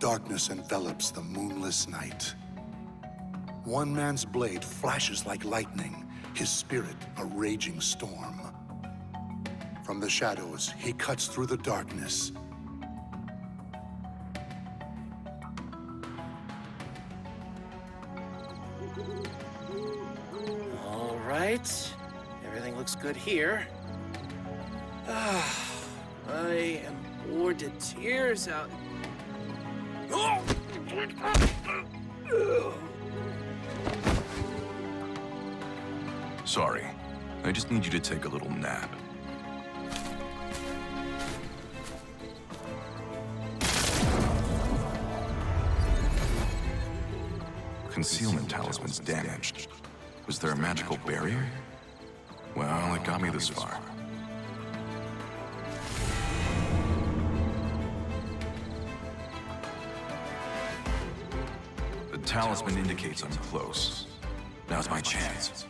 darkness envelops the moonless night. One man's blade flashes like lightning, his spirit a raging storm. From the shadows, he cuts through the darkness. All right. Everything looks good here. I am bored to tears out. Sorry. I just need you to take a little nap. Concealment talisman's damaged. Was there a magical barrier? Well, it got me this far. The talisman indicates I'm close. Now's my chance.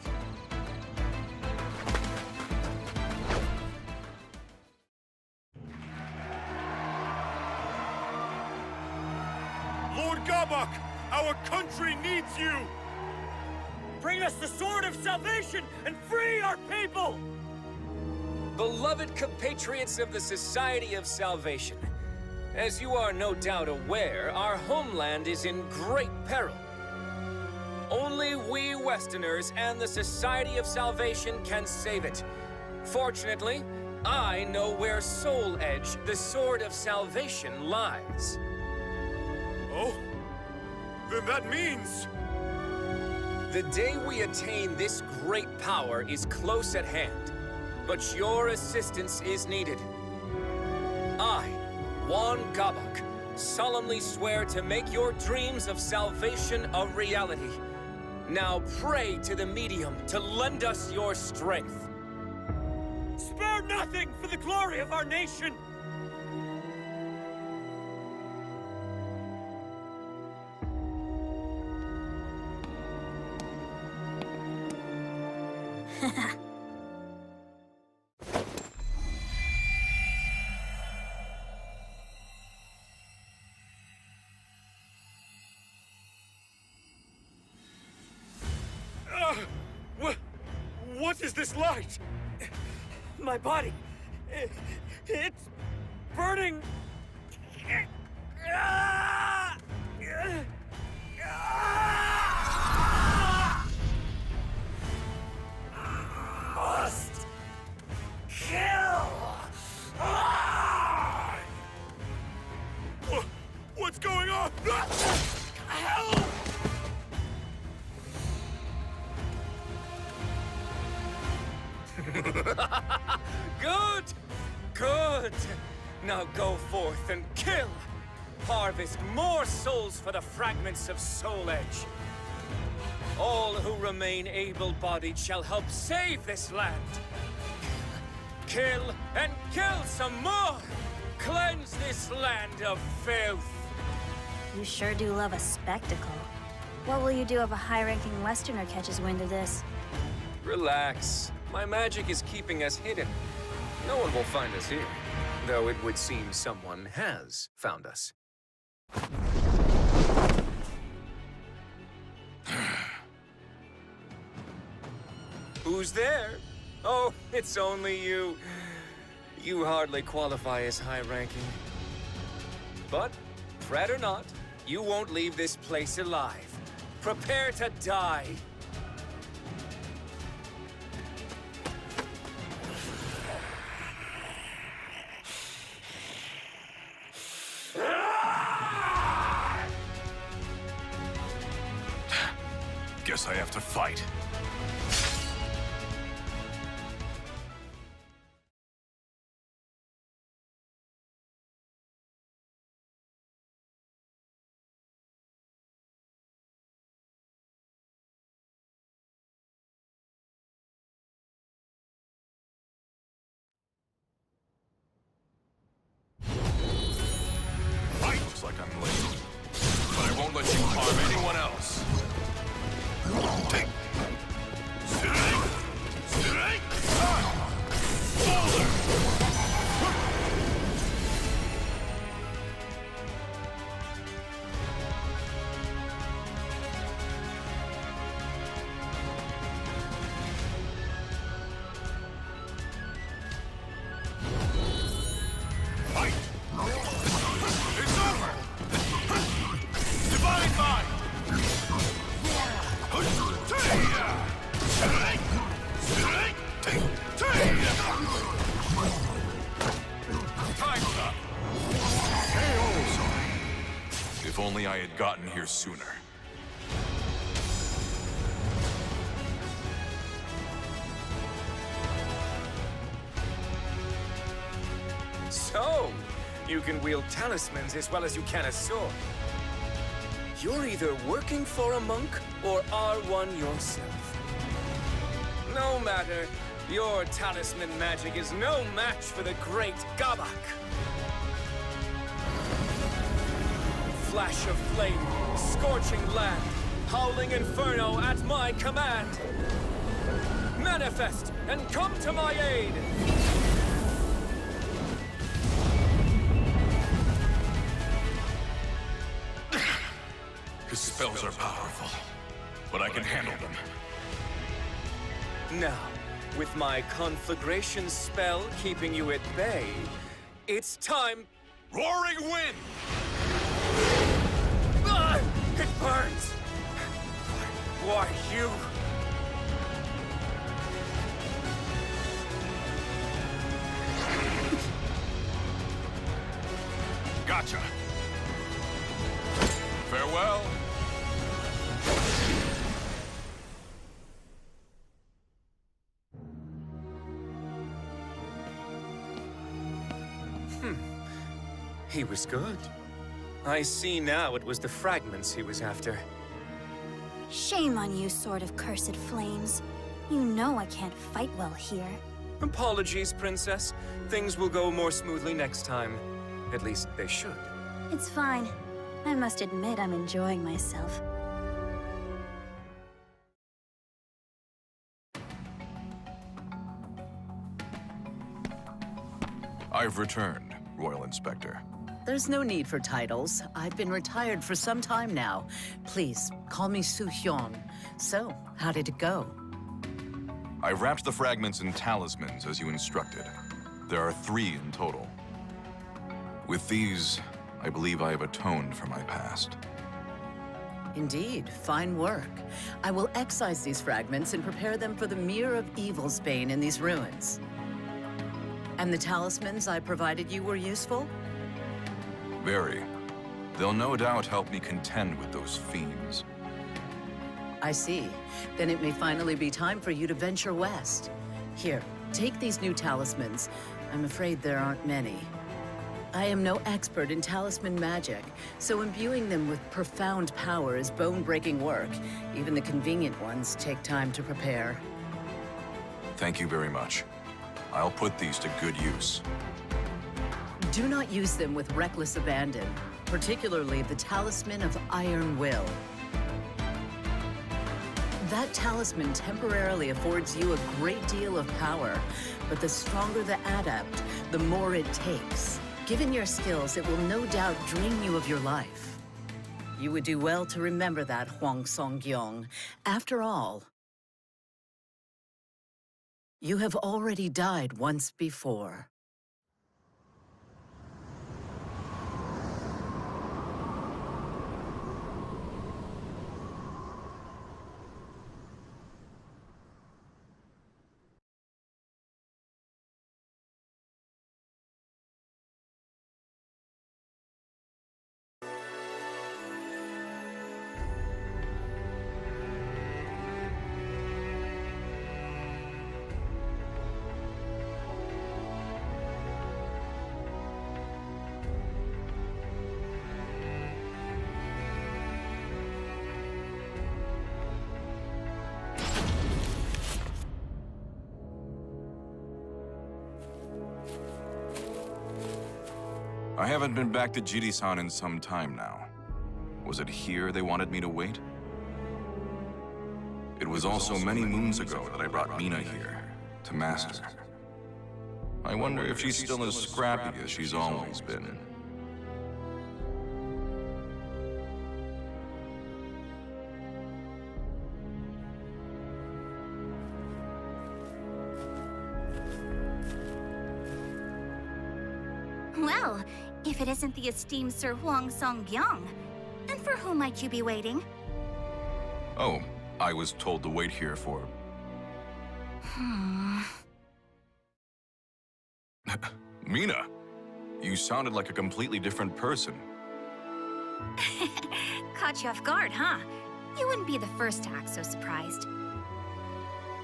Lord Gabak, our country needs you! Bring us the sword of salvation and free our people! Beloved compatriots of the Society of Salvation, as you are no doubt aware, our homeland is in great peril. Only we Westerners and the Society of Salvation can save it. Fortunately, I know where Soul Edge, the Sword of Salvation, lies. Oh? Then that means... The day we attain this great power is close at hand, but your assistance is needed. I, Hwang Gabak, solemnly swear to make your dreams of salvation a reality. Now pray to the medium to lend us your strength. Spare nothing for the glory of our nation! What is this light? My body... it's... burning... Must... kill! What's going on? Help! Good! Good! Now go forth and kill! Harvest more souls for the fragments of Soul Edge. All who remain able-bodied shall help save this land. Kill and kill some more! Cleanse this land of filth! You sure do love a spectacle. What will you do if a high-ranking Westerner catches wind of this? Relax. My magic is keeping us hidden. No one will find us here, though it would seem someone has found us. Who's there? Oh, it's only you. You hardly qualify as high-ranking. But, fret or not, you won't leave this place alive. Prepare to die. Guess I have to fight. Looks like I'm late, but I won't let you harm anyone else. Take. If only I had gotten here sooner. So, you can wield talismans as well as you can a sword. You're either working for a monk or are one yourself. No matter, your talisman magic is no match for the great Gabak. Flash of flame, scorching land, howling inferno at my command. Manifest and come to my aid! His spells are powerful, but I can handle them. Now, with my conflagration spell keeping you at bay, it's time... Roaring wind! Ah! It burns! Why, you... Gotcha. Farewell. He was good. I see now it was the fragments he was after. Shame on you, sword of cursed flames. You know I can't fight well here. Apologies, Princess. Things will go more smoothly next time. At least they should. It's fine. I must admit I'm enjoying myself. I've returned, Royal Inspector. There's no need for titles. I've been retired for some time now. Please, call me Su Hyun. So, how did it go? I wrapped the fragments in talismans as you instructed. There are 3 in total. With these, I believe I have atoned for my past. Indeed, fine work. I will excise these fragments and prepare them for the Mirror of Evil's bane in these ruins. And the talismans I provided you were useful? Very. They'll no doubt help me contend with those fiends. I see. Then it may finally be time for you to venture west. Here, take these new talismans. I'm afraid there aren't many. I am no expert in talisman magic, so imbuing them with profound power is bone-breaking work. Even the convenient ones take time to prepare. Thank you very much. I'll put these to good use. Do not use them with reckless abandon, particularly the Talisman of Iron Will. That talisman temporarily affords you a great deal of power, but the stronger the adept, the more it takes. Given your skills, it will no doubt drain you of your life. You would do well to remember that, Hwang Song-gyong. After all, you have already died once before. I haven't been back to Jiri-san in some time now. Was it here they wanted me to wait? It was also many moons ago that I brought Mi-Na here, to Master. I wonder if she's still as scrappy as she's always been. Well, if it isn't the esteemed Sir Hwang Song-gyong, then for whom might you be waiting? Oh, I was told to wait here for... Mi-Na, you sounded like a completely different person. Caught you off guard, huh? You wouldn't be the first to act so surprised.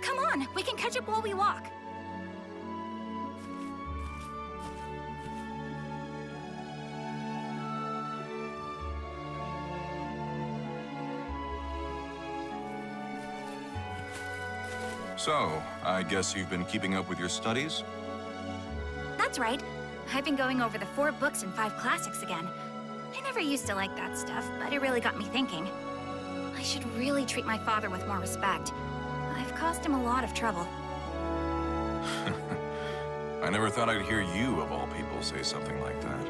Come on, we can catch up while we walk. So, I guess you've been keeping up with your studies? That's right. I've been going over the 4 books and 5 classics again. I never used to like that stuff, but it really got me thinking. I should really treat my father with more respect. I've caused him a lot of trouble. I never thought I'd hear you, of all people, say something like that.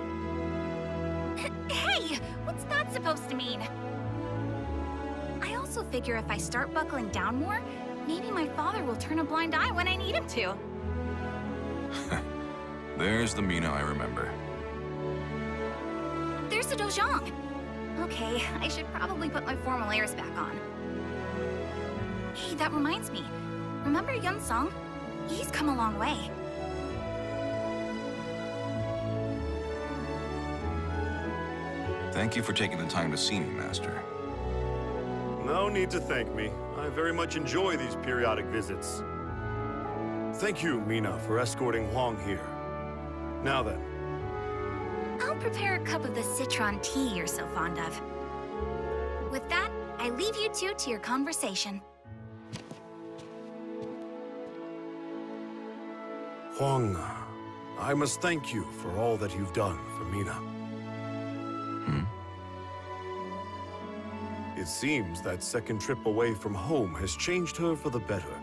Hey! What's that supposed to mean? I also figure if I start buckling down more, maybe my father will turn a blind eye when I need him to. There's the Mina I remember. There's the dojang. Okay, I should probably put my formal airs back on. Hey, that reminds me. Remember Yun-sung? He's come a long way. Thank you for taking the time to see me, Master. No need to thank me. I very much enjoy these periodic visits. Thank you, Mina, for escorting Hwang here. Now then. I'll prepare a cup of the citron tea you're so fond of. With that, I leave you two to your conversation. Hwang, I must thank you for all that you've done for Mina. It seems that second trip away from home has changed her for the better.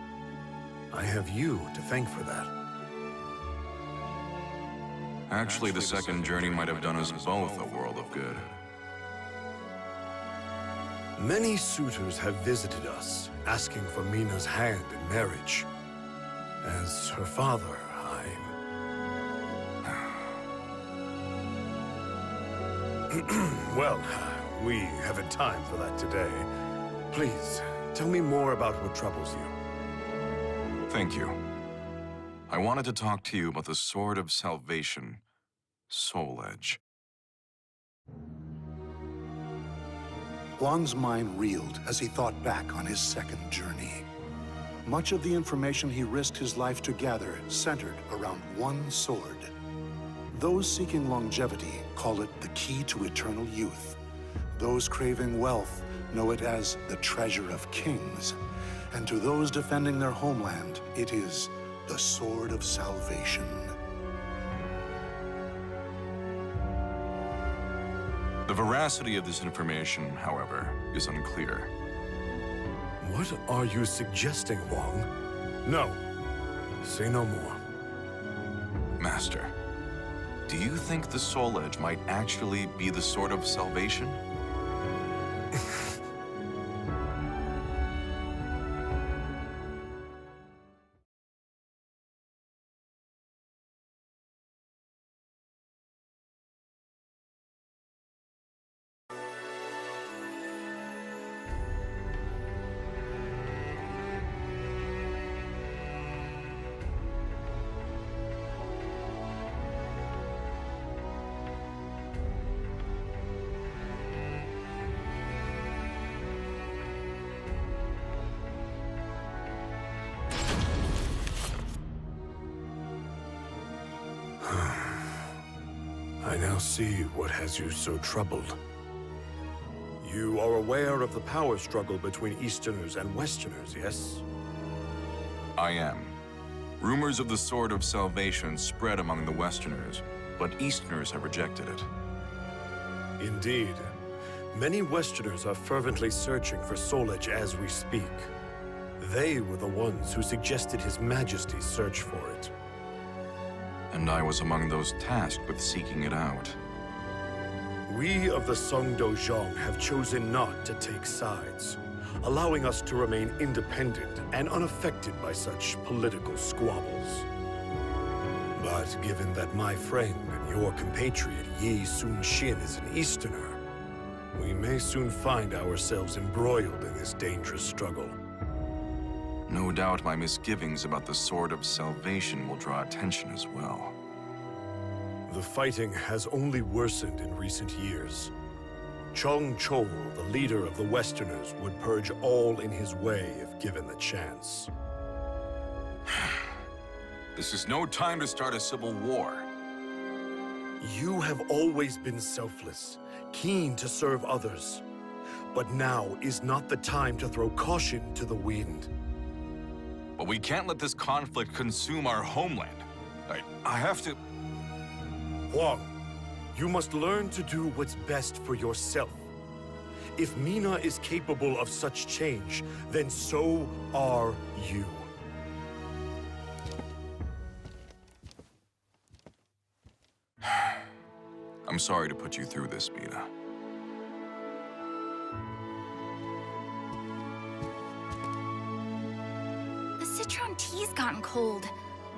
I have you to thank for that. Actually, the second journey might have done us both a world of good. Many suitors have visited us, asking for Mina's hand in marriage. As her father, Well, we haven't time for that today. Please, tell me more about what troubles you. Thank you. I wanted to talk to you about the Sword of Salvation, Soul Edge. Hwang's mind reeled as he thought back on his second journey. Much of the information he risked his life to gather centered around one sword. Those seeking longevity call it the key to eternal youth. Those craving wealth know it as the treasure of kings. And to those defending their homeland, it is the Sword of Salvation. The veracity of this information, however, is unclear. What are you suggesting, Hwang? No. Say no more. Master, do you think the Soul Edge might actually be the Sword of Salvation? I now see what has you so troubled. You are aware of the power struggle between Easterners and Westerners, yes? I am. Rumors of the Sword of Salvation spread among the Westerners, but Easterners have rejected it. Indeed. Many Westerners are fervently searching for Soul Edge as we speak. They were the ones who suggested His Majesty's search for it. And I was among those tasked with seeking it out. We of the Songdo-jong have chosen not to take sides, allowing us to remain independent and unaffected by such political squabbles. But given that my friend and your compatriot Yi Sun-shin is an Easterner, we may soon find ourselves embroiled in this dangerous struggle. No doubt my misgivings about the Sword of Salvation will draw attention as well. The fighting has only worsened in recent years. Chong Chol, the leader of the Westerners, would purge all in his way if given the chance. This is no time to start a civil war. You have always been selfless, keen to serve others. But now is not the time to throw caution to the wind. But we can't let this conflict consume our homeland. I have to... Hwang, you must learn to do what's best for yourself. If Mi-Na is capable of such change, then so are you. I'm sorry to put you through this, Mi-Na. The citron tea's gotten cold.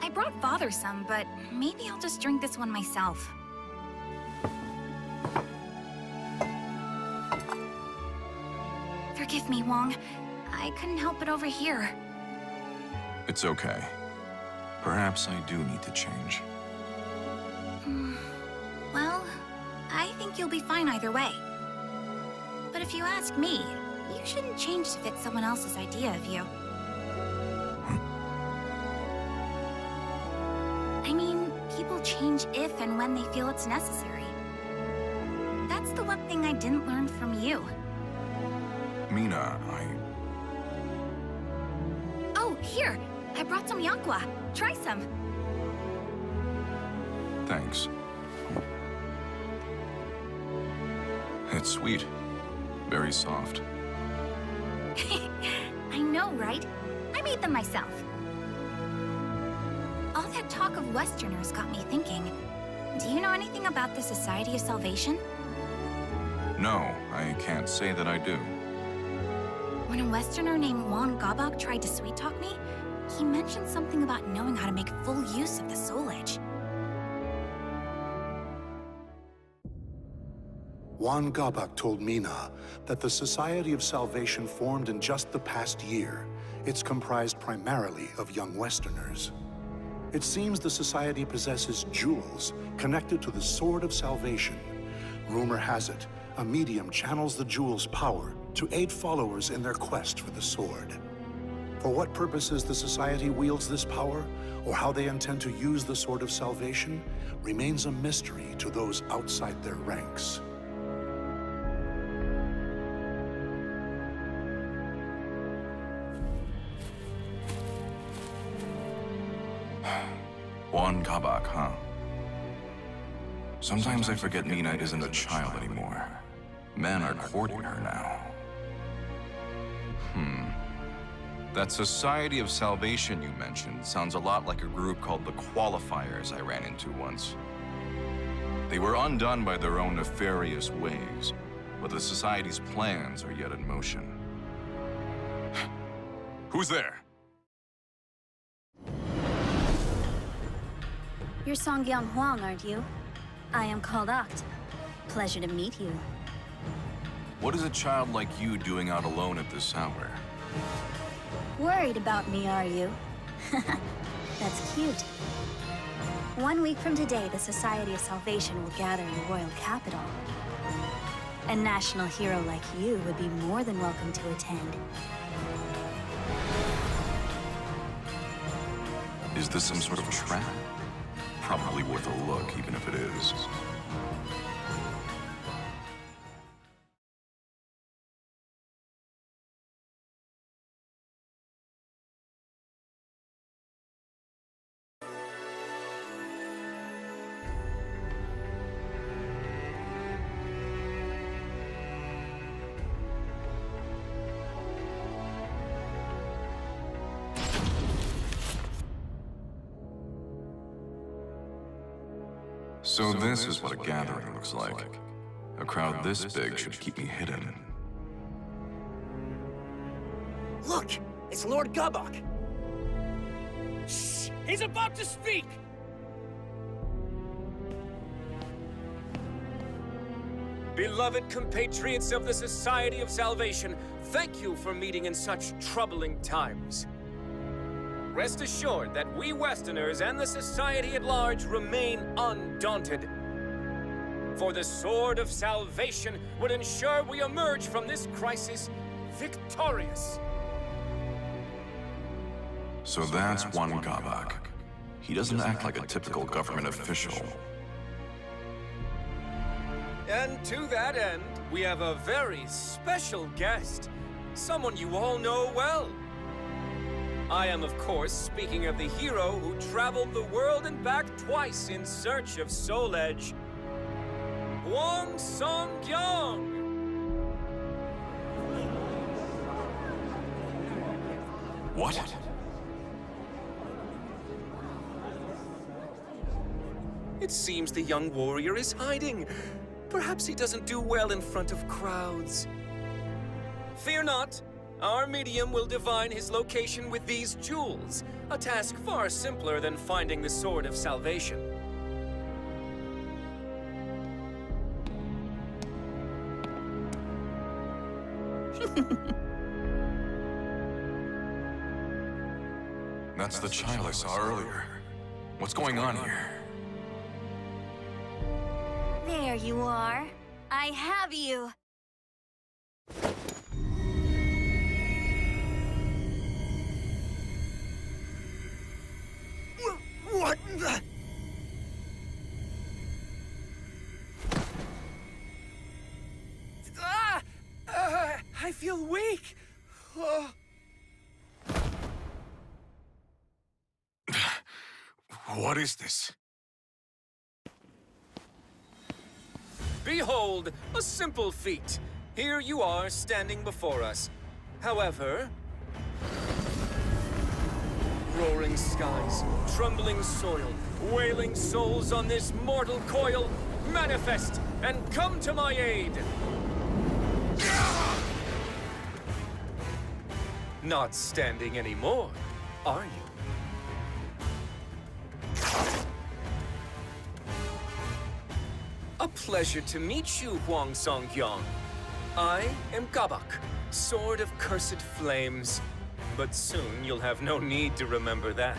I brought Father some, but maybe I'll just drink this one myself. Forgive me, Hwang. I couldn't help it over here. It's okay. Perhaps I do need to change. Well, I think you'll be fine either way. But if you ask me, you shouldn't change to fit someone else's idea of you. I mean, people change if and when they feel it's necessary. That's the one thing I didn't learn from you. Mi-Na, Oh, here! I brought some yakwa. Try some. Thanks. It's sweet. Very soft. I know, right? I made them myself. All that talk of Westerners got me thinking. Do you know anything about the Society of Salvation? No, I can't say that I do. When a Westerner named Hwang Gabok tried to sweet-talk me, he mentioned something about knowing how to make full use of the Soul Edge. Hwang Gabok told Mi-Na that the Society of Salvation formed in just the past year. It's comprised primarily of young Westerners. It seems the Society possesses jewels connected to the Sword of Salvation. Rumor has it, a medium channels the jewel's power to aid followers in their quest for the sword. For what purposes the Society wields this power, or how they intend to use the Sword of Salvation, remains a mystery to those outside their ranks. Hwang Gabok, huh? Sometimes I forget Mi-Na isn't a child anymore. Men are courting her now. That Society of Salvation you mentioned sounds a lot like a group called the Qualifiers I ran into once. They were undone by their own nefarious ways, but the Society's plans are yet in motion. Who's there? You're Songyeon Hwang, aren't you? I am called Oct. Pleasure to meet you. What is a child like you doing out alone at this hour? Worried about me, are you? That's cute. 1 week from today, the Society of Salvation will gather in the royal capital. A national hero like you would be more than welcome to attend. Is this some sort of trap? Probably worth a look, even if it is. So this is what a gathering looks like. A crowd this big should keep me hidden. Look! It's Lord Gabok! Shh! He's about to speak! Beloved compatriots of the Society of Salvation, thank you for meeting in such troubling times. Rest assured that we Westerners and the Society at large remain undaunted. For the sword of salvation would ensure we emerge from this crisis victorious. So that's Hwang Gabak. He doesn't act like a typical government official. And to that end, we have a very special guest. Someone you all know well. I am, of course, speaking of the hero who traveled the world and back twice in search of Soul Edge. Hwang Song-kyung! What? It seems the young warrior is hiding. Perhaps he doesn't do well in front of crowds. Fear not. Our medium will divine his location with these jewels, a task far simpler than finding the Sword of Salvation. That's the child I saw earlier. What's going on here? There you are. I have you. What the? I feel weak. What is this? Behold, a simple feat. Here you are standing before us. However, roaring skies, trembling soil, wailing souls on this mortal coil, manifest and come to my aid. Not standing anymore, are you? A pleasure to meet you, Hwang Song-kyung. I am Gabak, Sword of Cursed Flames. But soon you'll have no need to remember that.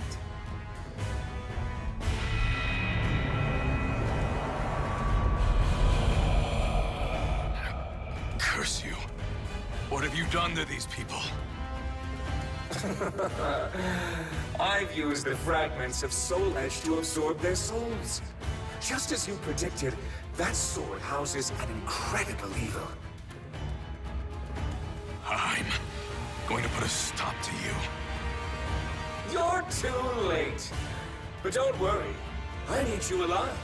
Curse you. What have you done to these people? I've used the fragments of Soul Edge to absorb their souls. Just as you predicted, that sword houses an incredible evil. I'm going to put a stop to you. You're too late. But don't worry, I need you alive.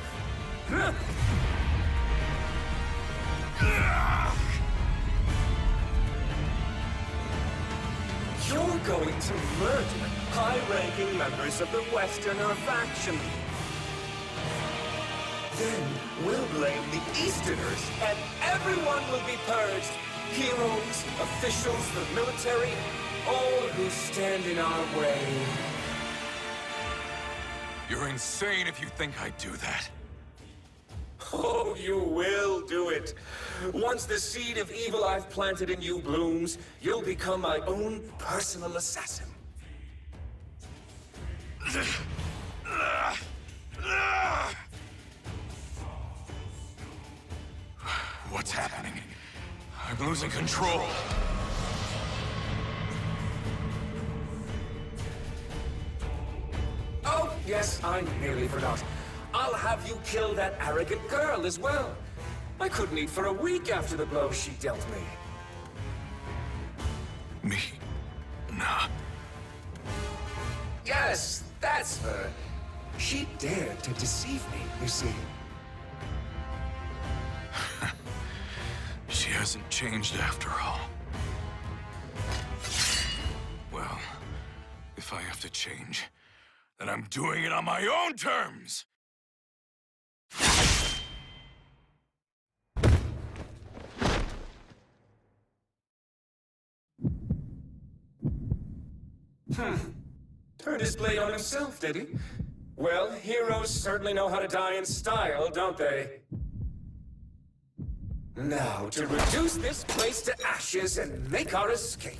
You're going to murder high-ranking members of the Westerner faction. Then we'll blame the Easterners, and everyone will be purged. Heroes, officials, the military, all who stand in our way. You're insane if you think I'd do that. Oh, you will do it. Once the seed of evil I've planted in you blooms, you'll become my own personal assassin. What's happening? I'm losing control. Oh, yes, I nearly forgot. I'll have you kill that arrogant girl as well. I couldn't eat for a week after the blow she dealt me. Me? Nah. Yes, that's her. She dared to deceive me, you see. She hasn't changed after all. Well, if I have to change, then I'm doing it on my own terms! Turned his blade on himself, did he? Well, heroes certainly know how to die in style, don't they? Now, to reduce this place to ashes and make our escape.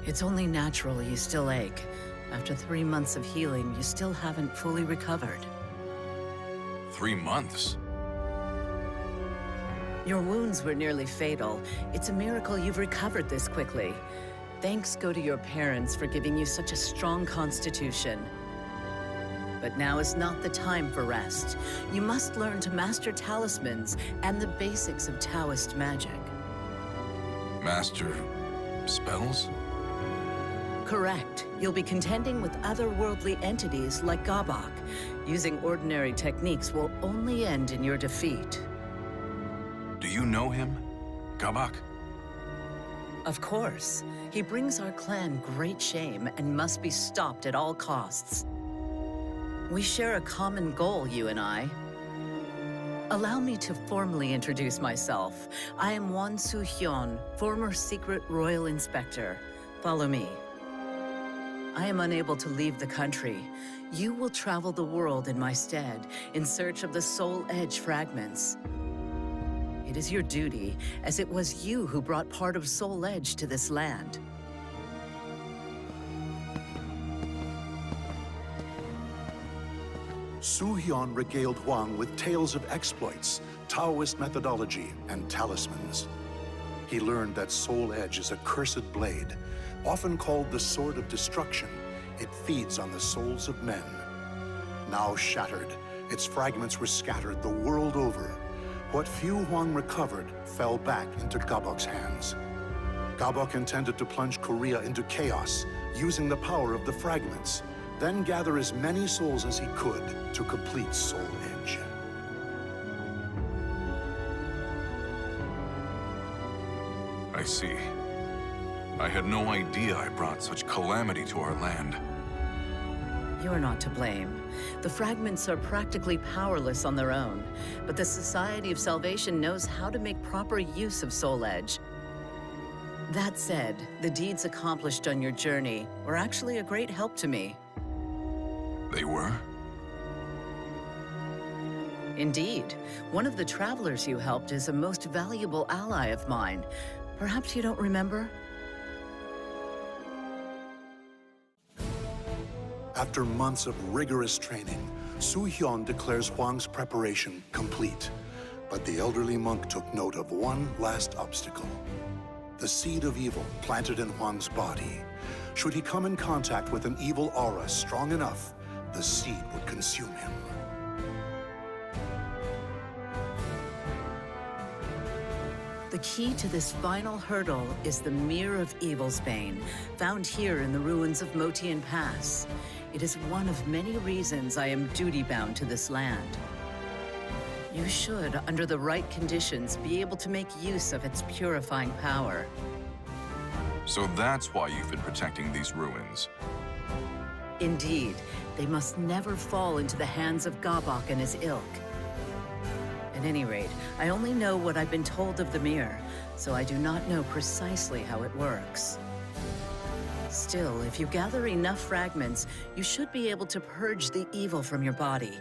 It's only natural you still ache. After 3 months of healing, you still haven't fully recovered. 3 months? Your wounds were nearly fatal. It's a miracle you've recovered this quickly. Thanks go to your parents for giving you such a strong constitution. But now is not the time for rest. You must learn to master talismans and the basics of Taoist magic. Master spells? Correct. You'll be contending with otherworldly entities like Gabak. Using ordinary techniques will only end in your defeat. Do you know him? Gabak? Of course. He brings our clan great shame and must be stopped at all costs. We share a common goal, you and I. Allow me to formally introduce myself. I am Hwang Soo-hyun, former secret royal inspector. Follow me. I am unable to leave the country. You will travel the world in my stead, in search of the Soul Edge fragments. It is your duty, as it was you who brought part of Soul Edge to this land. Soo-hyun regaled Hwang with tales of exploits, Taoist methodology, and talismans. He learned that Soul Edge is a cursed blade, often called the Sword of Destruction. It feeds on the souls of men. Now shattered, its fragments were scattered the world over. What few Hwang recovered fell back into Gabok's hands. Gabok intended to plunge Korea into chaos, using the power of the fragments, then gather as many souls as he could to complete Soul Edge. I see. I had no idea I brought such calamity to our land. You're not to blame. The fragments are practically powerless on their own, but the Society of Salvation knows how to make proper use of Soul Edge. That said, the deeds accomplished on your journey were actually a great help to me. They were? Indeed. One of the travelers you helped is a most valuable ally of mine. Perhaps you don't remember? After months of rigorous training, Soo-hyun declares Hwang's preparation complete. But the elderly monk took note of one last obstacle. The seed of evil planted in Hwang's body. Should he come in contact with an evil aura strong enough, the seed would consume him. The key to this final hurdle is the Mirror of Evil's Bane, found here in the ruins of Motian Pass. It is one of many reasons I am duty-bound to this land. You should, under the right conditions, be able to make use of its purifying power. So that's why you've been protecting these ruins. Indeed, they must never fall into the hands of Gabok and his ilk. At any rate, I only know what I've been told of the mirror, so I do not know precisely how it works. Still, if you gather enough fragments, you should be able to purge the evil from your body.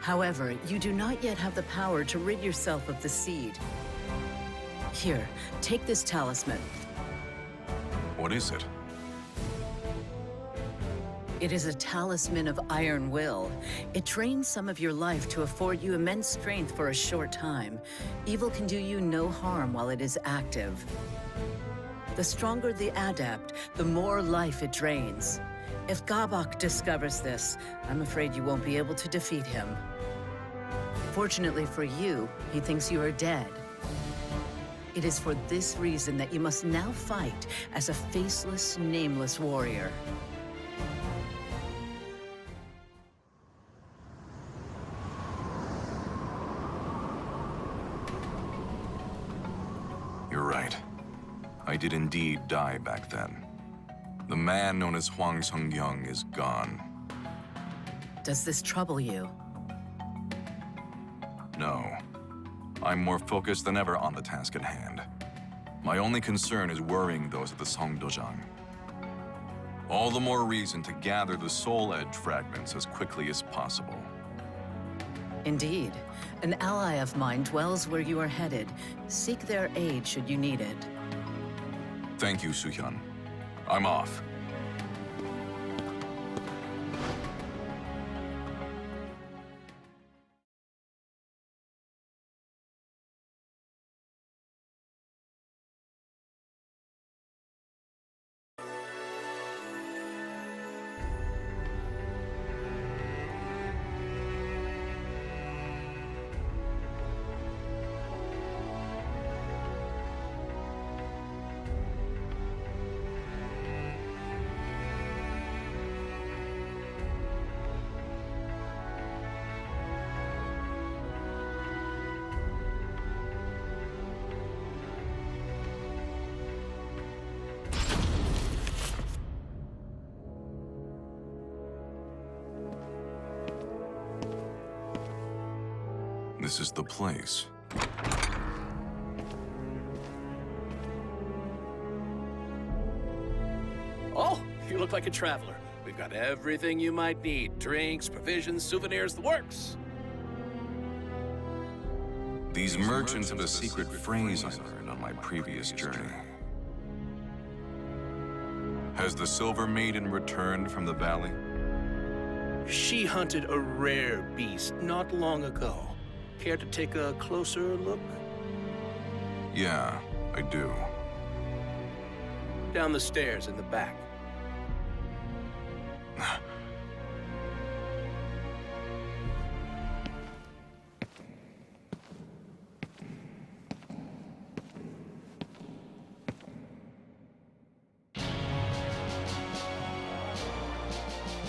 However, you do not yet have the power to rid yourself of the seed. Here, take this talisman. What is it? It is a talisman of iron will. It drains some of your life to afford you immense strength for a short time. Evil can do you no harm while it is active. The stronger the adept, the more life it drains. If Gabok discovers this, I'm afraid you won't be able to defeat him. Fortunately for you, he thinks you are dead. It is for this reason that you must now fight as a faceless, nameless warrior. You're right. I did indeed die back then. The man known as Hwang Sung-young is gone. Does this trouble you? No. I'm more focused than ever on the task at hand. My only concern is worrying those at the Songdojang. All the more reason to gather the Soul Edge fragments as quickly as possible. Indeed. An ally of mine dwells where you are headed. Seek their aid should you need it. Thank you, Soo-hyun. I'm off. This is the place. Oh, you look like a traveler. We've got everything you might need. Drinks, provisions, souvenirs, the works. These merchants have a secret phrase I learned on my previous journey. Has the Silver Maiden returned from the valley? She hunted a rare beast not long ago. Care to take a closer look? Yeah, I do. Down the stairs in the back.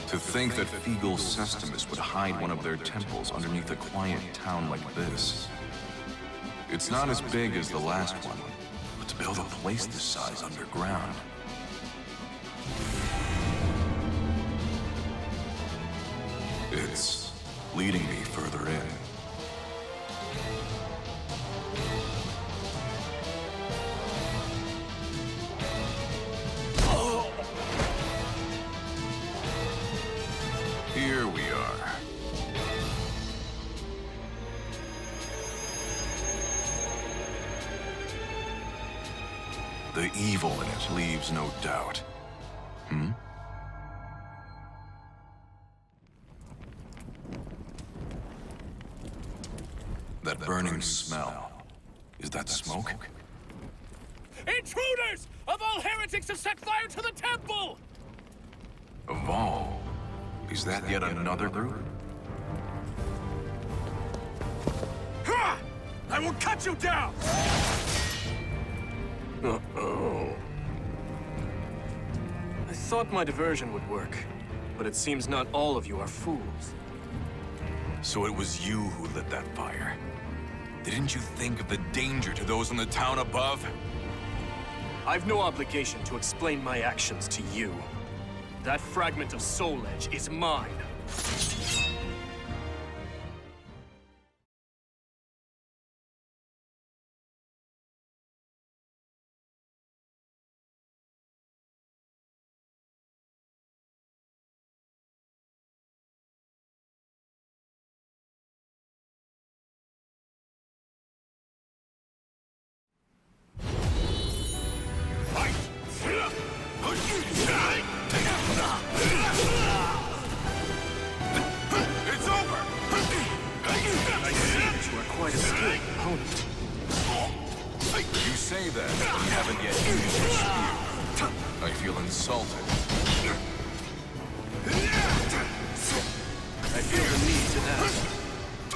To think that Feegle Sestimus would hide one of their temples underneath a quiet town like this. It's not as big as the last one, but to build a place this size underground. It's leading me further in. Here we are. The evil in it leaves no doubt. That burning smell. Is that smoke? Intruders! Of all heretics have set fire to the temple! Of all? Is that yet another group? Ha! I will cut you down! Uh-oh. I thought my diversion would work, but it seems not all of you are fools. So it was you who lit that fire. Didn't you think of the danger to those in the town above? I've no obligation to explain my actions to you. That fragment of Soul Edge is mine. It's over! I see that you are quite a skilled opponent. You say that, but you haven't yet used your spear. I feel insulted. I feel the need to ask.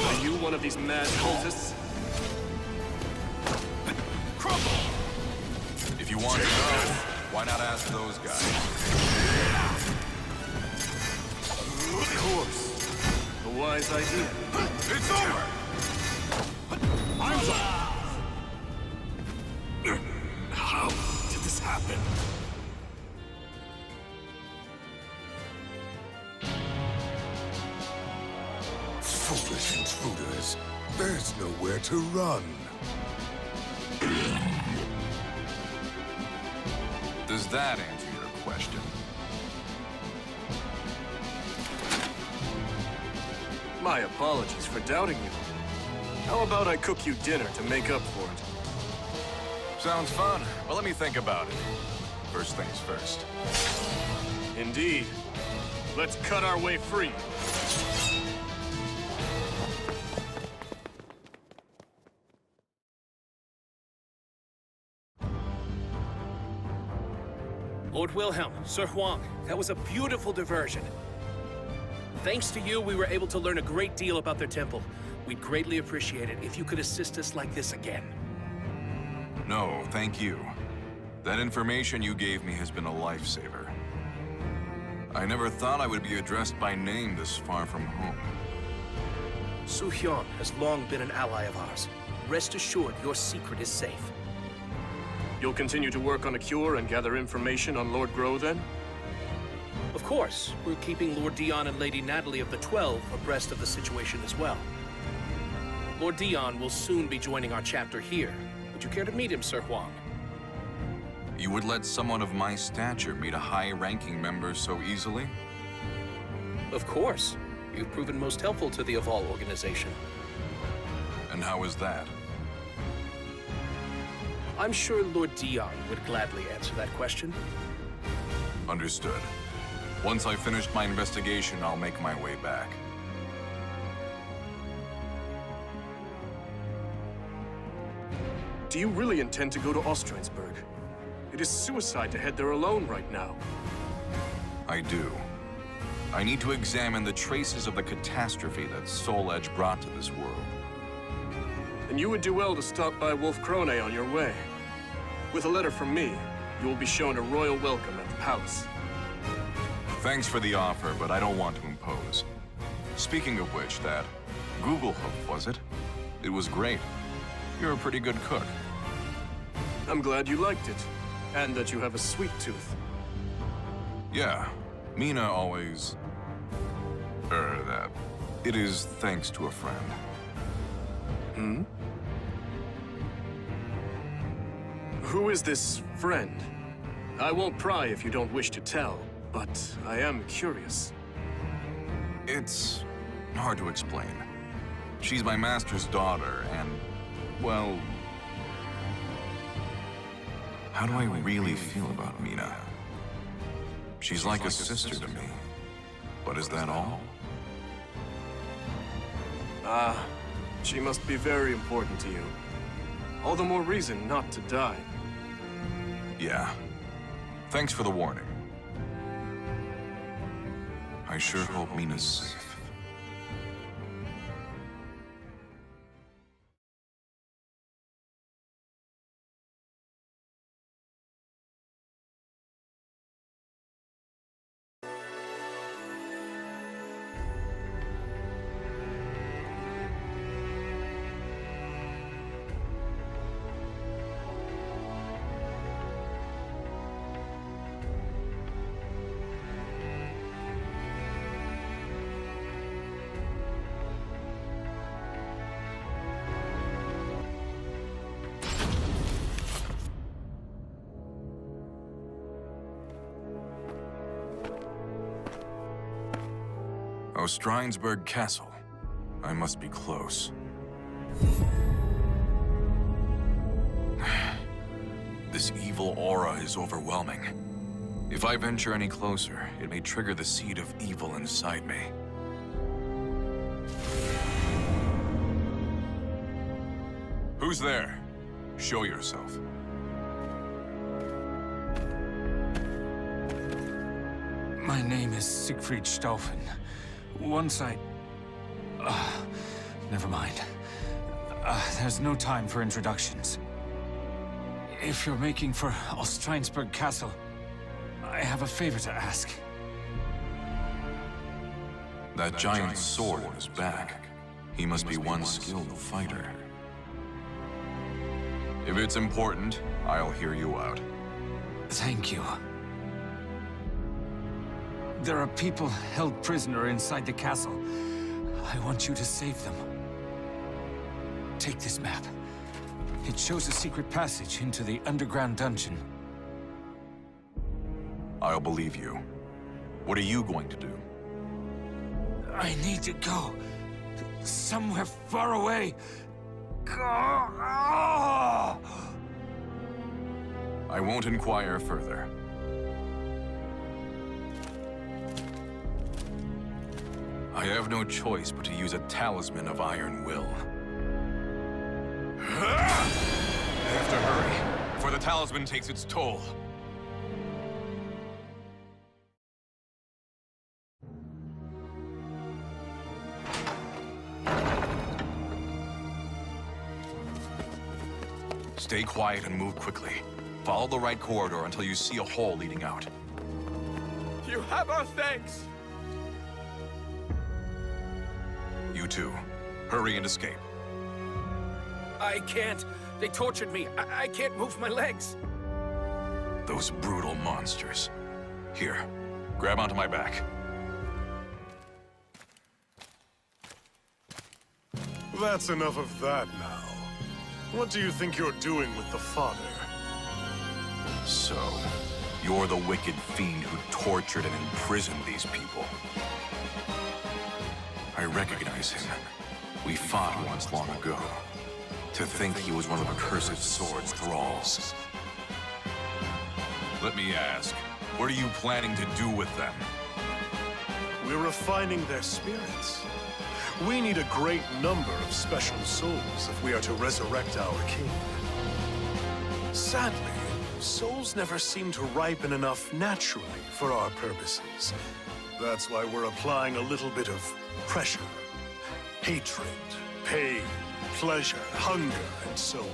Are you one of these mad cultists? Crumble! If you want to know, why not ask those guys? Of course. A wise idea. It's over! How did this happen? Foolish intruders. There's nowhere to run. Does that answer your question? My apologies for doubting you. How about I cook you dinner to make up for it? Sounds fun. Well, let me think about it. First things first. Indeed. Let's cut our way free. Lord Wilhelm, Sir Hwang, that was a beautiful diversion. Thanks to you, we were able to learn a great deal about their temple. We'd greatly appreciate it if you could assist us like this again. No, thank you. That information you gave me has been a lifesaver. I never thought I would be addressed by name this far from home. Su Hyun has long been an ally of ours. Rest assured, your secret is safe. You'll continue to work on a cure and gather information on Lord Grow, then? Of course, we're keeping Lord Dion and Lady Natalie of the 12 abreast of the situation as well. Lord Dion will soon be joining our chapter here. Would you care to meet him, Sir Hwang? You would let someone of my stature meet a high-ranking member so easily? Of course. You've proven most helpful to the Aval organization. And how is that? I'm sure Lord Dion would gladly answer that question. Understood. Once I've finished my investigation, I'll make my way back. Do you really intend to go to Ostrheinsburg? It is suicide to head there alone right now. I do. I need to examine the traces of the catastrophe that Soul Edge brought to this world. And you would do well to stop by Wolf Krone on your way. With a letter from me, you will be shown a royal welcome at the palace. Thanks for the offer, but I don't want to impose. Speaking of which, that Google hoof, was it? It was great. You're a pretty good cook. I'm glad you liked it, and that you have a sweet tooth. Yeah, Mi-Na always... that. It is thanks to a friend. Hmm? Who is this friend? I won't pry if you don't wish to tell, but I am curious. It's hard to explain. She's my master's daughter, and, well... How do I really feel about Mi-Na? She's like a sister to me. But is that all? Ah, she must be very important to you. All the more reason not to die. Yeah. Thanks for the warning. I sure hope Mi-Na's safe. Ostrheinsburg Castle. I must be close. This evil aura is overwhelming. If I venture any closer, it may trigger the seed of evil inside me. Who's there? Show yourself. My name is Siegfried Stauffen. Once I... never mind. There's no time for introductions. If you're making for Ostrheinsburg Castle, I have a favor to ask. That giant sword on his back. He must be one skilled fighter. If it's important, I'll hear you out. Thank you. There are people held prisoner inside the castle. I want you to save them. Take this map. It shows a secret passage into the underground dungeon. I'll believe you. What are you going to do? I need to go. Somewhere far away. I won't inquire further. I have no choice but to use a talisman of iron will. I have to hurry, before the talisman takes its toll. Stay quiet and move quickly. Follow the right corridor until you see a hole leading out. You have our thanks! You too. Hurry and escape. I can't. They tortured me. I can't move my legs. Those brutal monsters. Here, grab onto my back. That's enough of that now. What do you think you're doing with the father? So, you're the wicked fiend who tortured and imprisoned these people. I recognize him. We fought once long ago. To think he was one of accursed sword's thralls. Let me ask, what are you planning to do with them? We're refining their spirits. We need a great number of special souls if we are to resurrect our king. Sadly, souls never seem to ripen enough naturally for our purposes. That's why we're applying a little bit of pressure. Hatred, pain, pleasure, hunger, and so on.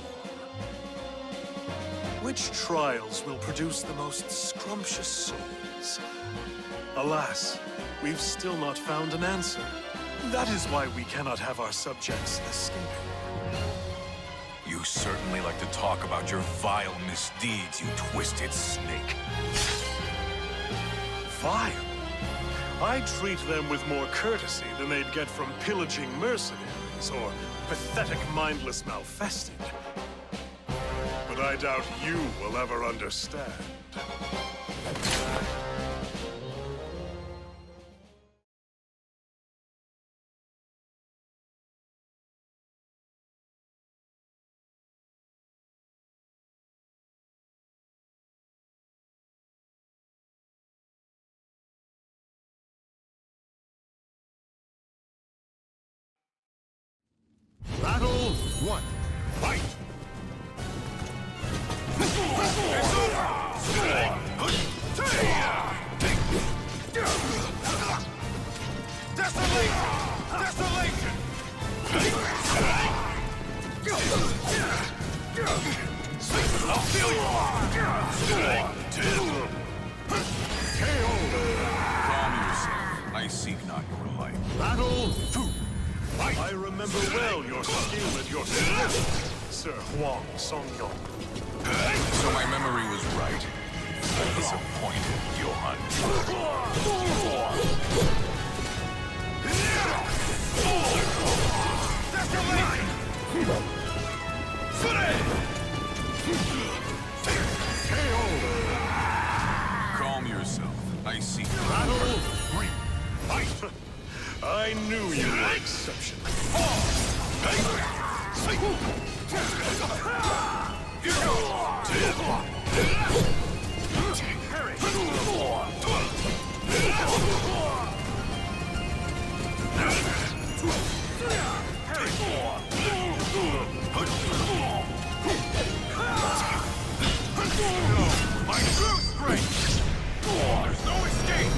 Which trials will produce the most scrumptious souls? Alas, we've still not found an answer. That is why we cannot have our subjects escaping. You certainly like to talk about your vile misdeeds, you twisted snake. Vile? I treat them with more courtesy than they'd get from pillaging mercenaries or pathetic mindless malfested. But I doubt you will ever understand. Battle 1. Fight! Desolation! Desolation! I'll feel you! Calm yourself. I seek not your life. Battle 2. Fight! I remember well your skill and your strength, Sir Hwang Song-yong. So my memory was right. I'm disappointed, Johann. Calm yourself. I seek Battle 3. Fight! I knew you were exceptional. My true strength! There's no escape!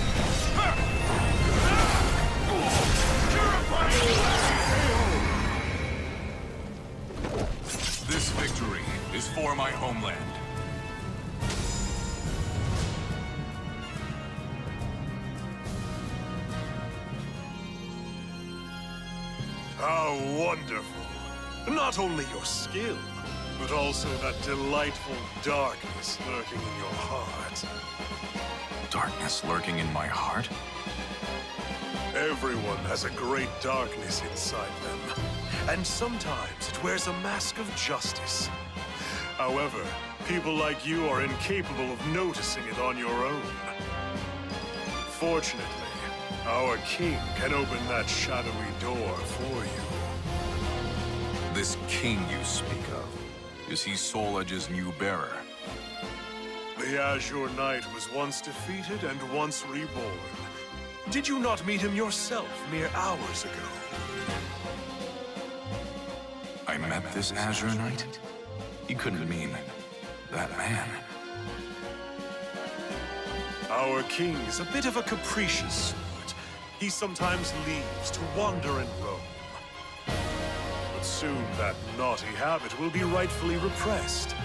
This victory is for my homeland. How wonderful. Not only your skill, but also that delightful darkness lurking in your heart. Darkness lurking in my heart? Everyone has a great darkness inside them, and sometimes it wears a mask of justice. However, people like you are incapable of noticing it on your own. Fortunately, our king can open that shadowy door for you. This king you speak of, is he Soul Edge's new bearer? The Azure Knight was once defeated and once reborn. Did you not meet him yourself mere hours ago? I met this Azure Knight? He couldn't mean that man. Our king is a bit of a capricious sort. He sometimes leaves to wander and roam. But soon that naughty habit will be rightfully repressed.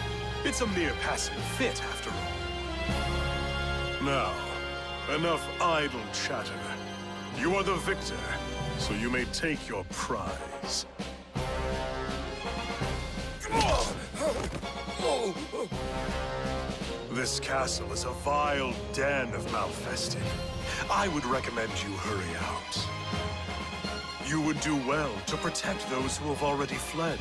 It's a mere passing fit, after all. Now, enough idle chatter. You are the victor, so you may take your prize. This castle is a vile den of malfesting. I would recommend you hurry out. You would do well to protect those who have already fled.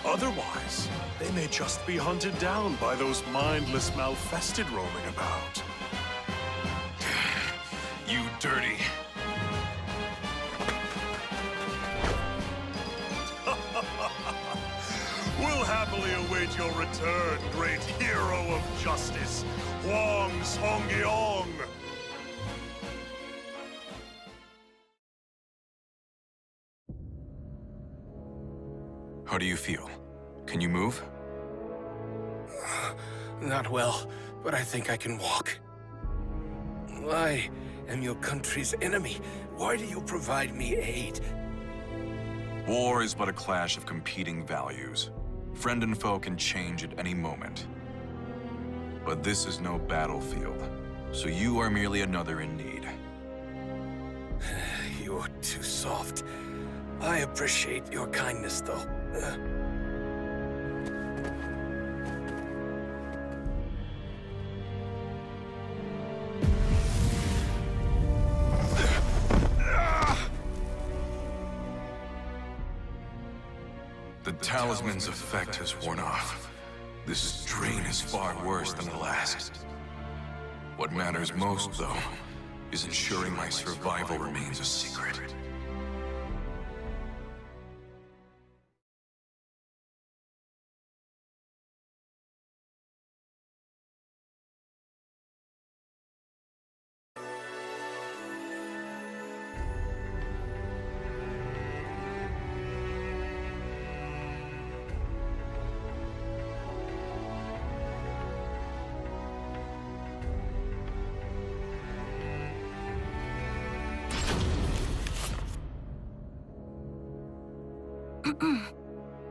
Otherwise, they may just be hunted down by those mindless malfested roaming about. You dirty. We'll happily await your return, great hero of justice, Hwang Song-gyong! How do you feel? Can you move? Not well, but I think I can walk. I am your country's enemy. Why do you provide me aid? War is but a clash of competing values. Friend and foe can change at any moment. But this is no battlefield, so you are merely another in need. You're too soft. I appreciate your kindness, though. The talisman's effect has worn off. This strain is far worse than the last. What matters most, though, is ensuring my survival remains a secret.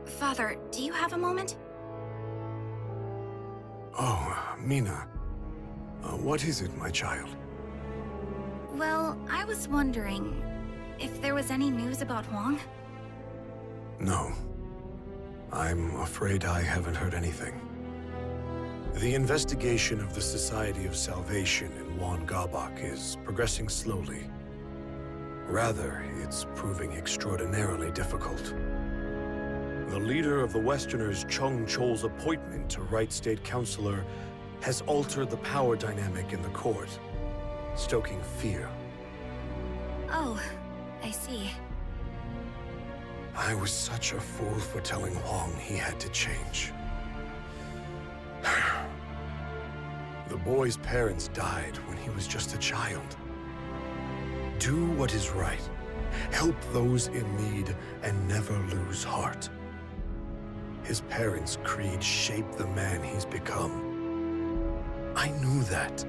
Father, do you have a moment? Oh, Mi-Na. What is it, my child? Well, I was wondering if there was any news about Hwang? No. I'm afraid I haven't heard anything. The investigation of the Society of Salvation in Won-Gabok is progressing slowly. Rather, it's proving extraordinarily difficult. The leader of the Westerners, Chung Chol's appointment to Right State Councilor has altered the power dynamic in the court, stoking fear. Oh, I see. I was such a fool for telling Hwang he had to change. The boy's parents died when he was just a child. Do what is right. Help those in need and never lose heart. His parents' creed shaped the man he's become. I knew that.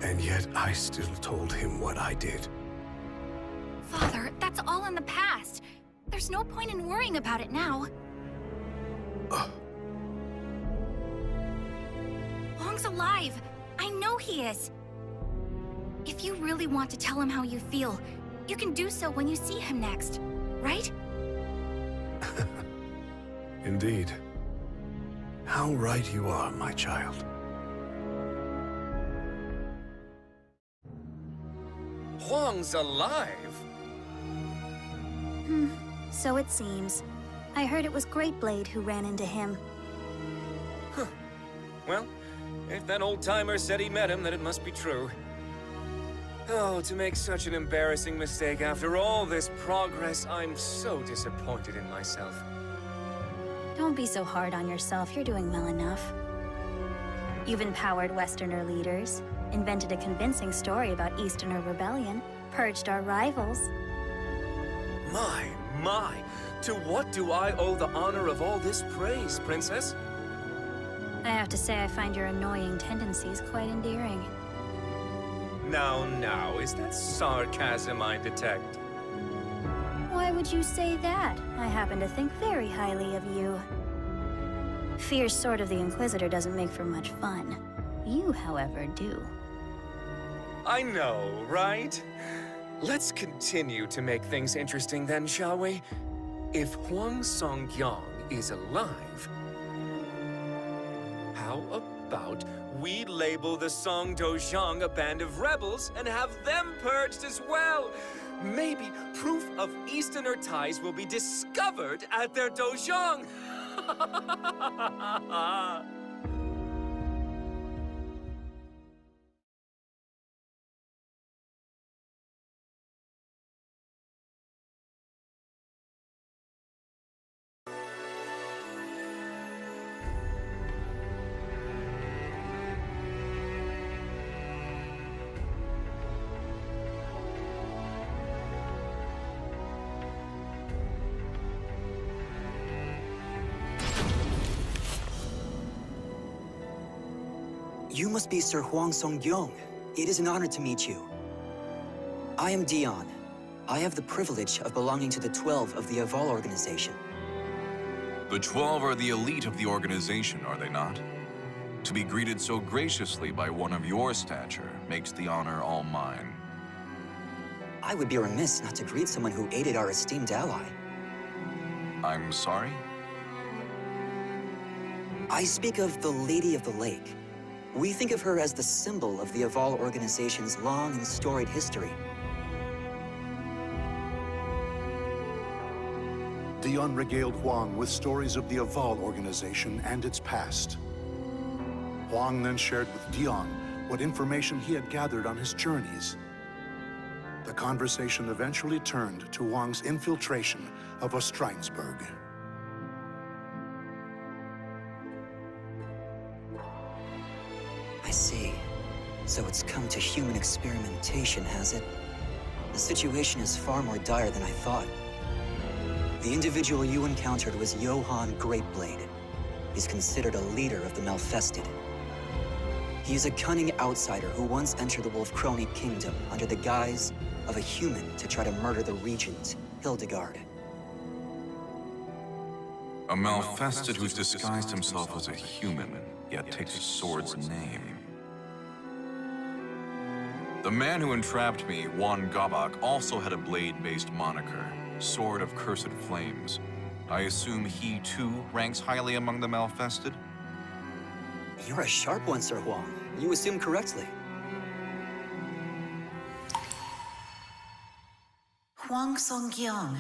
And yet I still told him what I did. Father, that's all in the past. There's no point in worrying about it now. Hwang's alive. I know he is. If you really want to tell him how you feel, you can do so when you see him next, right? Indeed. How right you are, my child. Hwang's alive? So it seems. I heard it was Greatblade who ran into him. Huh. Well, if that old-timer said he met him, then it must be true. Oh, to make such an embarrassing mistake after all this progress, I'm so disappointed in myself. Don't be so hard on yourself. You're doing well enough. You've empowered Westerner leaders, invented a convincing story about Easterner rebellion, purged our rivals. My, to what do I owe the honor of all this praise, Princess? I have to say I find your annoying tendencies quite endearing. Now, is that sarcasm I detect? Why would you say that? I happen to think very highly of you. Fierce sword of the Inquisitor doesn't make for much fun. You, however, do. I know, right? Let's continue to make things interesting then, shall we? If Hwang Song-gyong is alive, how about we label the Song Dojang a band of rebels and have them purged as well? Maybe proof of Easterner ties will be discovered at their Dojang! You must be Sir Hwang Song-gyong. It is an honor to meet you. I am Dion. I have the privilege of belonging to the 12 of the Aval organization. The 12 are the elite of the organization, are they not? To be greeted so graciously by one of your stature makes the honor all mine. I would be remiss not to greet someone who aided our esteemed ally. I'm sorry? I speak of the Lady of the Lake. We think of her as the symbol of the Aval organization's long and storied history. Dion regaled Hwang with stories of the Aval organization and its past. Hwang then shared with Dion what information he had gathered on his journeys. The conversation eventually turned to Hwang's infiltration of Ostrheinsburg. I see. So it's come to human experimentation, has it? The situation is far more dire than I thought. The individual you encountered was Johann Greatblade. He's considered a leader of the Malfested. He is a cunning outsider who once entered the Wolf-Crone kingdom under the guise of a human to try to murder the regent, Hildegard. A Malfested who's disguised himself as a human, yet takes a sword's name. The man who entrapped me, Wan Gabak, also had a blade-based moniker, Sword of Cursed Flames. I assume he, too, ranks highly among the Malfested? You're a sharp one, Sir Hwang. You assume correctly. Hwang Song-gyong,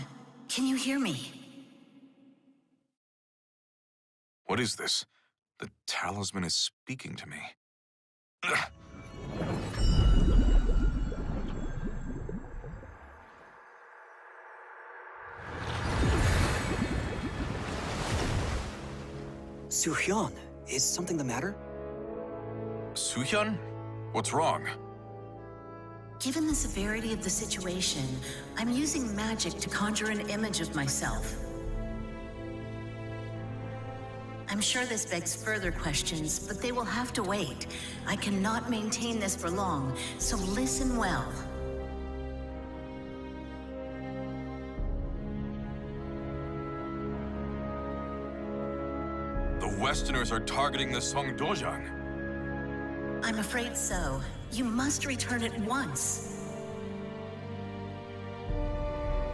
can you hear me? What is this? The talisman is speaking to me. Soo-hyun, is something the matter? Soo-hyun? What's wrong? Given the severity of the situation, I'm using magic to conjure an image of myself. I'm sure this begs further questions, but they will have to wait. I cannot maintain this for long, so listen well. The Westerners are targeting the Song Dojang. I'm afraid so. You must return at once.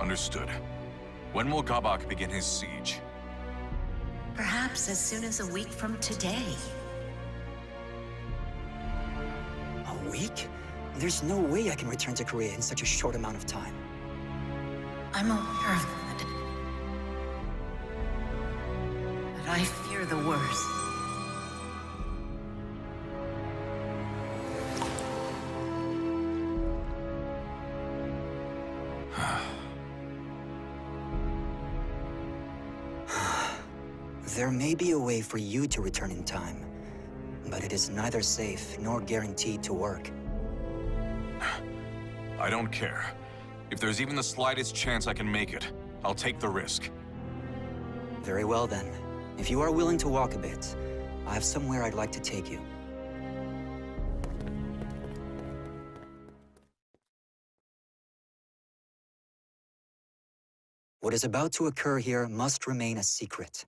Understood. When will Gabak begin his siege? Perhaps as soon as a week from today. A week? There's no way I can return to Korea in such a short amount of time. I'm aware of that. But I fear the worst. There may be a way for you to return in time, but it is neither safe nor guaranteed to work. I don't care. If there's even the slightest chance I can make it, I'll take the risk. Very well then. If you are willing to walk a bit, I have somewhere I'd like to take you. What is about to occur here must remain a secret.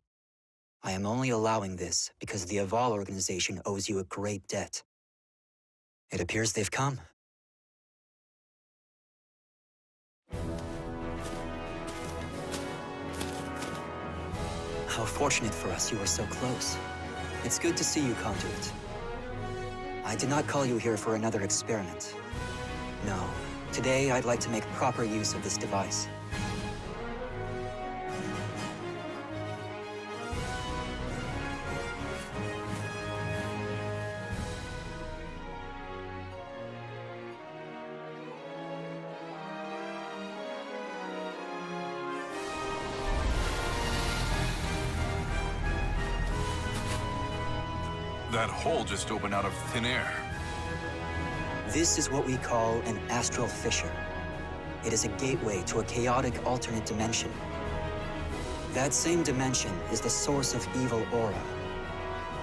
I am only allowing this because the Aval organization owes you a great debt. It appears they've come. How fortunate for us you were so close. It's good to see you, Conduit. I did not call you here for another experiment. No. Today, I'd like to make proper use of this device. That hole just opened out of thin air. This is what we call an astral fissure. It is a gateway to a chaotic alternate dimension. That same dimension is the source of evil aura.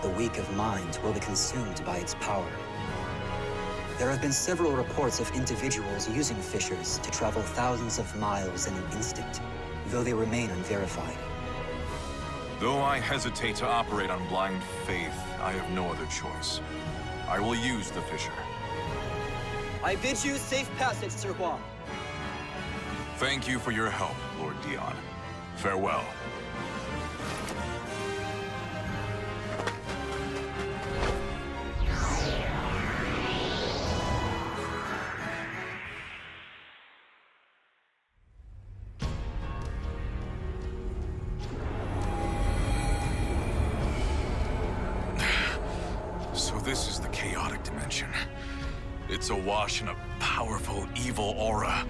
The weak of mind will be consumed by its power. There have been several reports of individuals using fissures to travel thousands of miles in an instant, though they remain unverified. Though I hesitate to operate on blind faith, I have no other choice. I will use the fissure. I bid you safe passage, Sir Hwang. Thank you for your help, Lord Dion. Farewell. So this is the chaotic dimension. It's awash in a powerful, evil aura.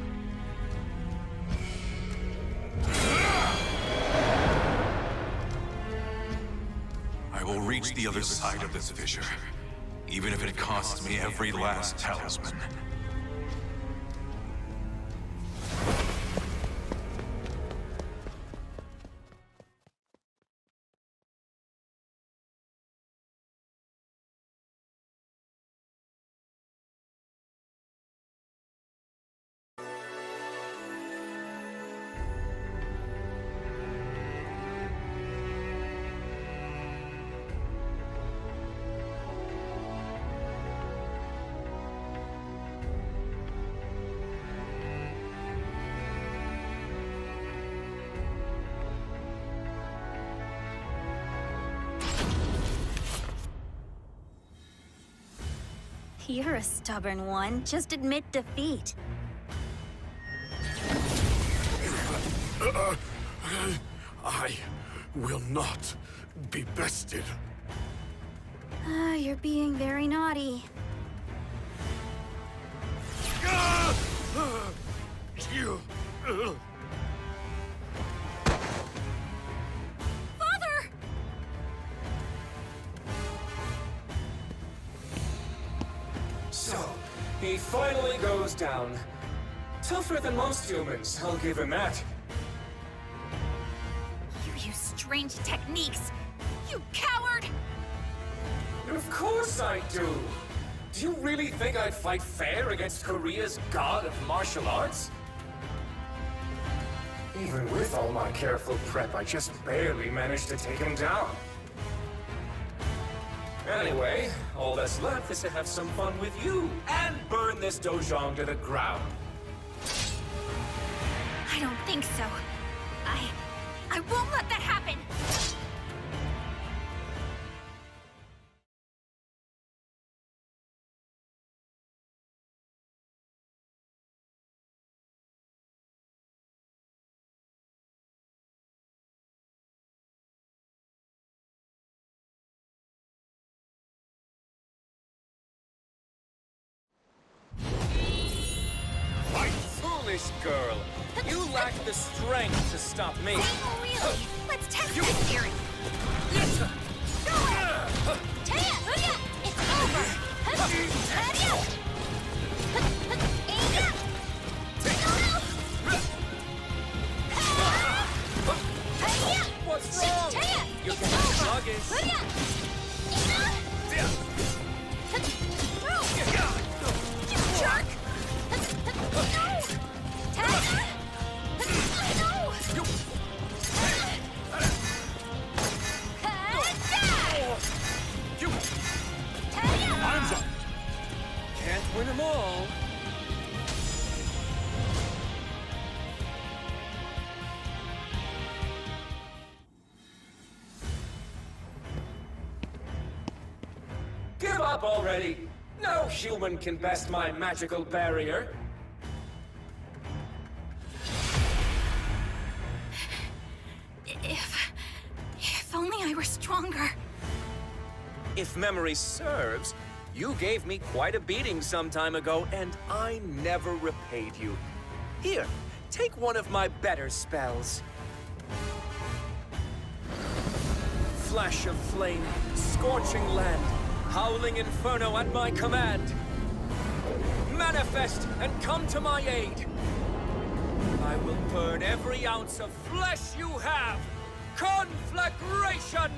I will reach the other side of this fissure, even if it costs me every last talisman. You're a stubborn one. Just admit defeat. I will not be bested. You're being very naughty. Father! So, he finally goes down. Tougher than most humans, I'll give him that. You use strange techniques! You coward! Of course I do! Do you really think I'd fight fair against Korea's god of martial arts? Even with all my careful prep, I just barely managed to take him down. Anyway, all that's left is to have some fun with you, and burn this dojang to the ground. I don't think so. I won't let that happen! Foolish girl! You lack the strength to stop me! Really? Let's test this theory! win them all. Give up already! No human can best my magical barrier. If only I were stronger. If memory serves, you gave me quite a beating some time ago, and I never repaid you. Here, take one of my better spells. Flash of flame, scorching land, howling inferno at my command. Manifest and come to my aid. I will burn every ounce of flesh you have. Conflagration!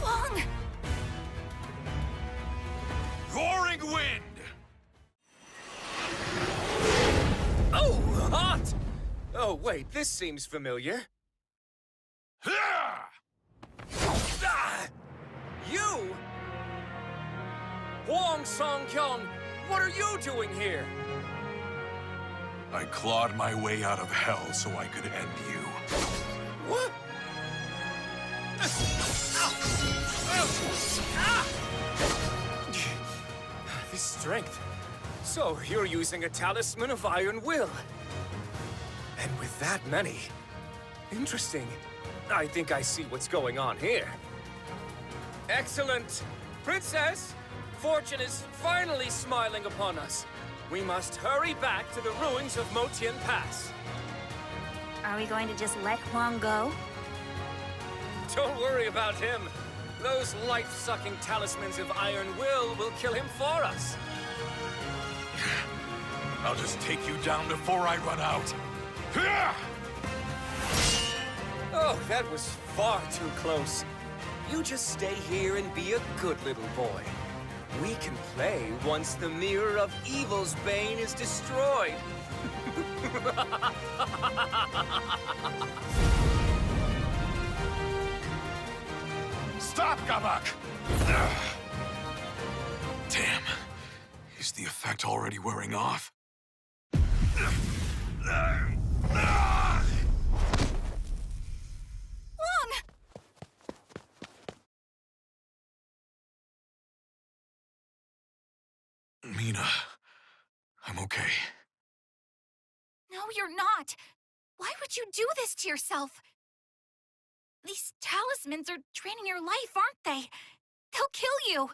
Hwang! Roaring wind! Oh, hot! Oh, wait, this seems familiar. Ah! You? Hwang Song-kyung, what are you doing here? I clawed my way out of hell so I could end you. What? This strength. So, you're using a talisman of iron will. And with that many. Interesting. I think I see what's going on here. Excellent! Princess! Fortune is finally smiling upon us. We must hurry back to the ruins of Motian Pass. Are we going to just let Hwang go? Don't worry about him. Those life-sucking talismans of iron will kill him for us. I'll just take you down before I run out. Oh, that was far too close. You just stay here and be a good little boy. We can play once the mirror of evil's bane is destroyed. Stop, Gabak! Damn. Is the effect already wearing off? Mi-Na, I'm okay. No, you're not. Why would you do this to yourself? These talismans are draining your life, aren't they? They'll kill you.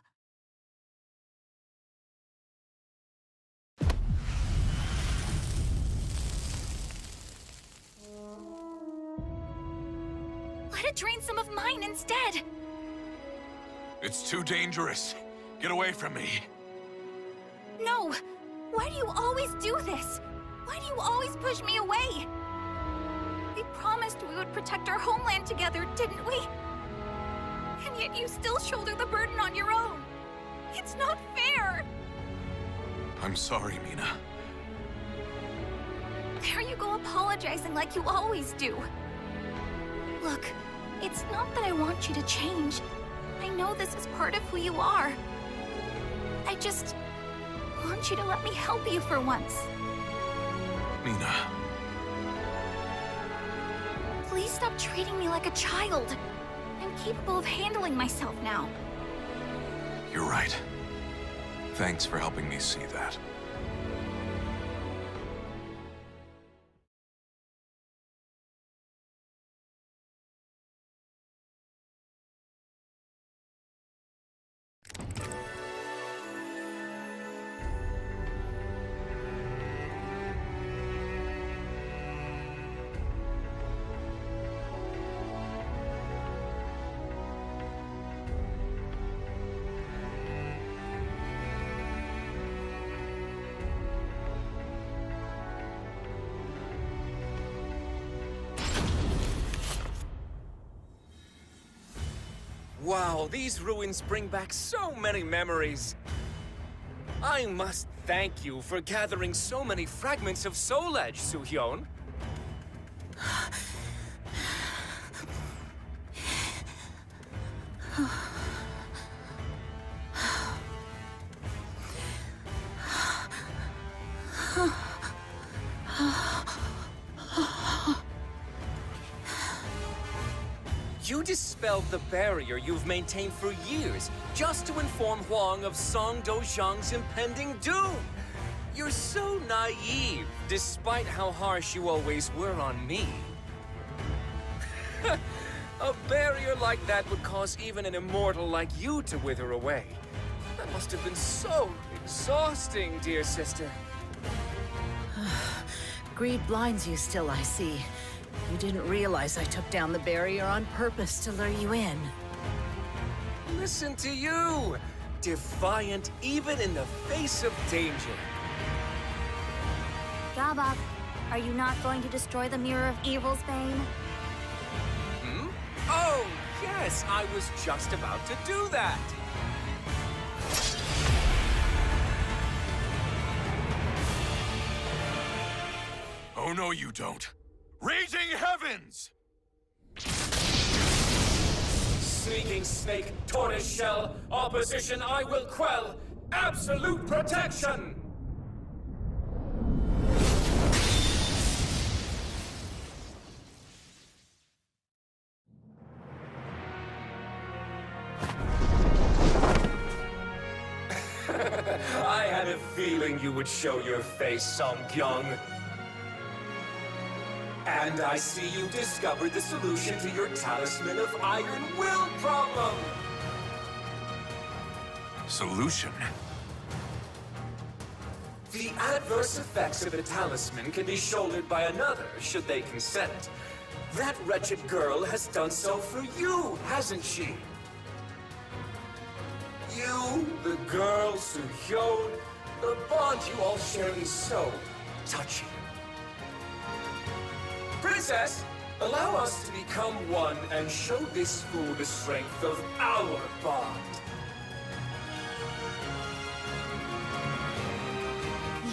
Let it drain some of mine instead. It's too dangerous. Get away from me. No! Why do you always do this? Why do you always push me away? We promised we would protect our homeland together, didn't we? And yet you still shoulder the burden on your own. It's not fair! I'm sorry, Mi-Na. There you go apologizing like you always do. Look, it's not that I want you to change. I know this is part of who you are. I just want you to let me help you for once. Mi-Na. Please stop treating me like a child. I'm capable of handling myself now. You're right. Thanks for helping me see that. Wow, these ruins bring back so many memories. I must thank you for gathering so many fragments of Soul Edge, Soo-hyun. You dispelled the barrier you've maintained for years, just to inform Hwang of Song Dozhang's impending doom. You're so naive, despite how harsh you always were on me. A barrier like that would cause even an immortal like you to wither away. That must have been so exhausting, dear sister. Greed blinds you still, I see. You didn't realize I took down the barrier on purpose to lure you in. Listen to you! Defiant even in the face of danger. Gabak, are you not going to destroy the Mirror of Evil's Bane? Hmm? Oh, yes, I was just about to do that! Oh no, you don't. Raging heavens! Sneaking snake, tortoise shell, opposition I will quell! Absolute protection! I had a feeling you would show your face, Song-kyung. And I see you discovered the solution to your Talisman of Iron Will problem! Solution? The adverse effects of a talisman can be shouldered by another, should they consent. That wretched girl has done so for you, hasn't she? You, the girl, Soo-hyun, the bond you all share is so touching. Princess, allow us to become one and show this fool the strength of our bond.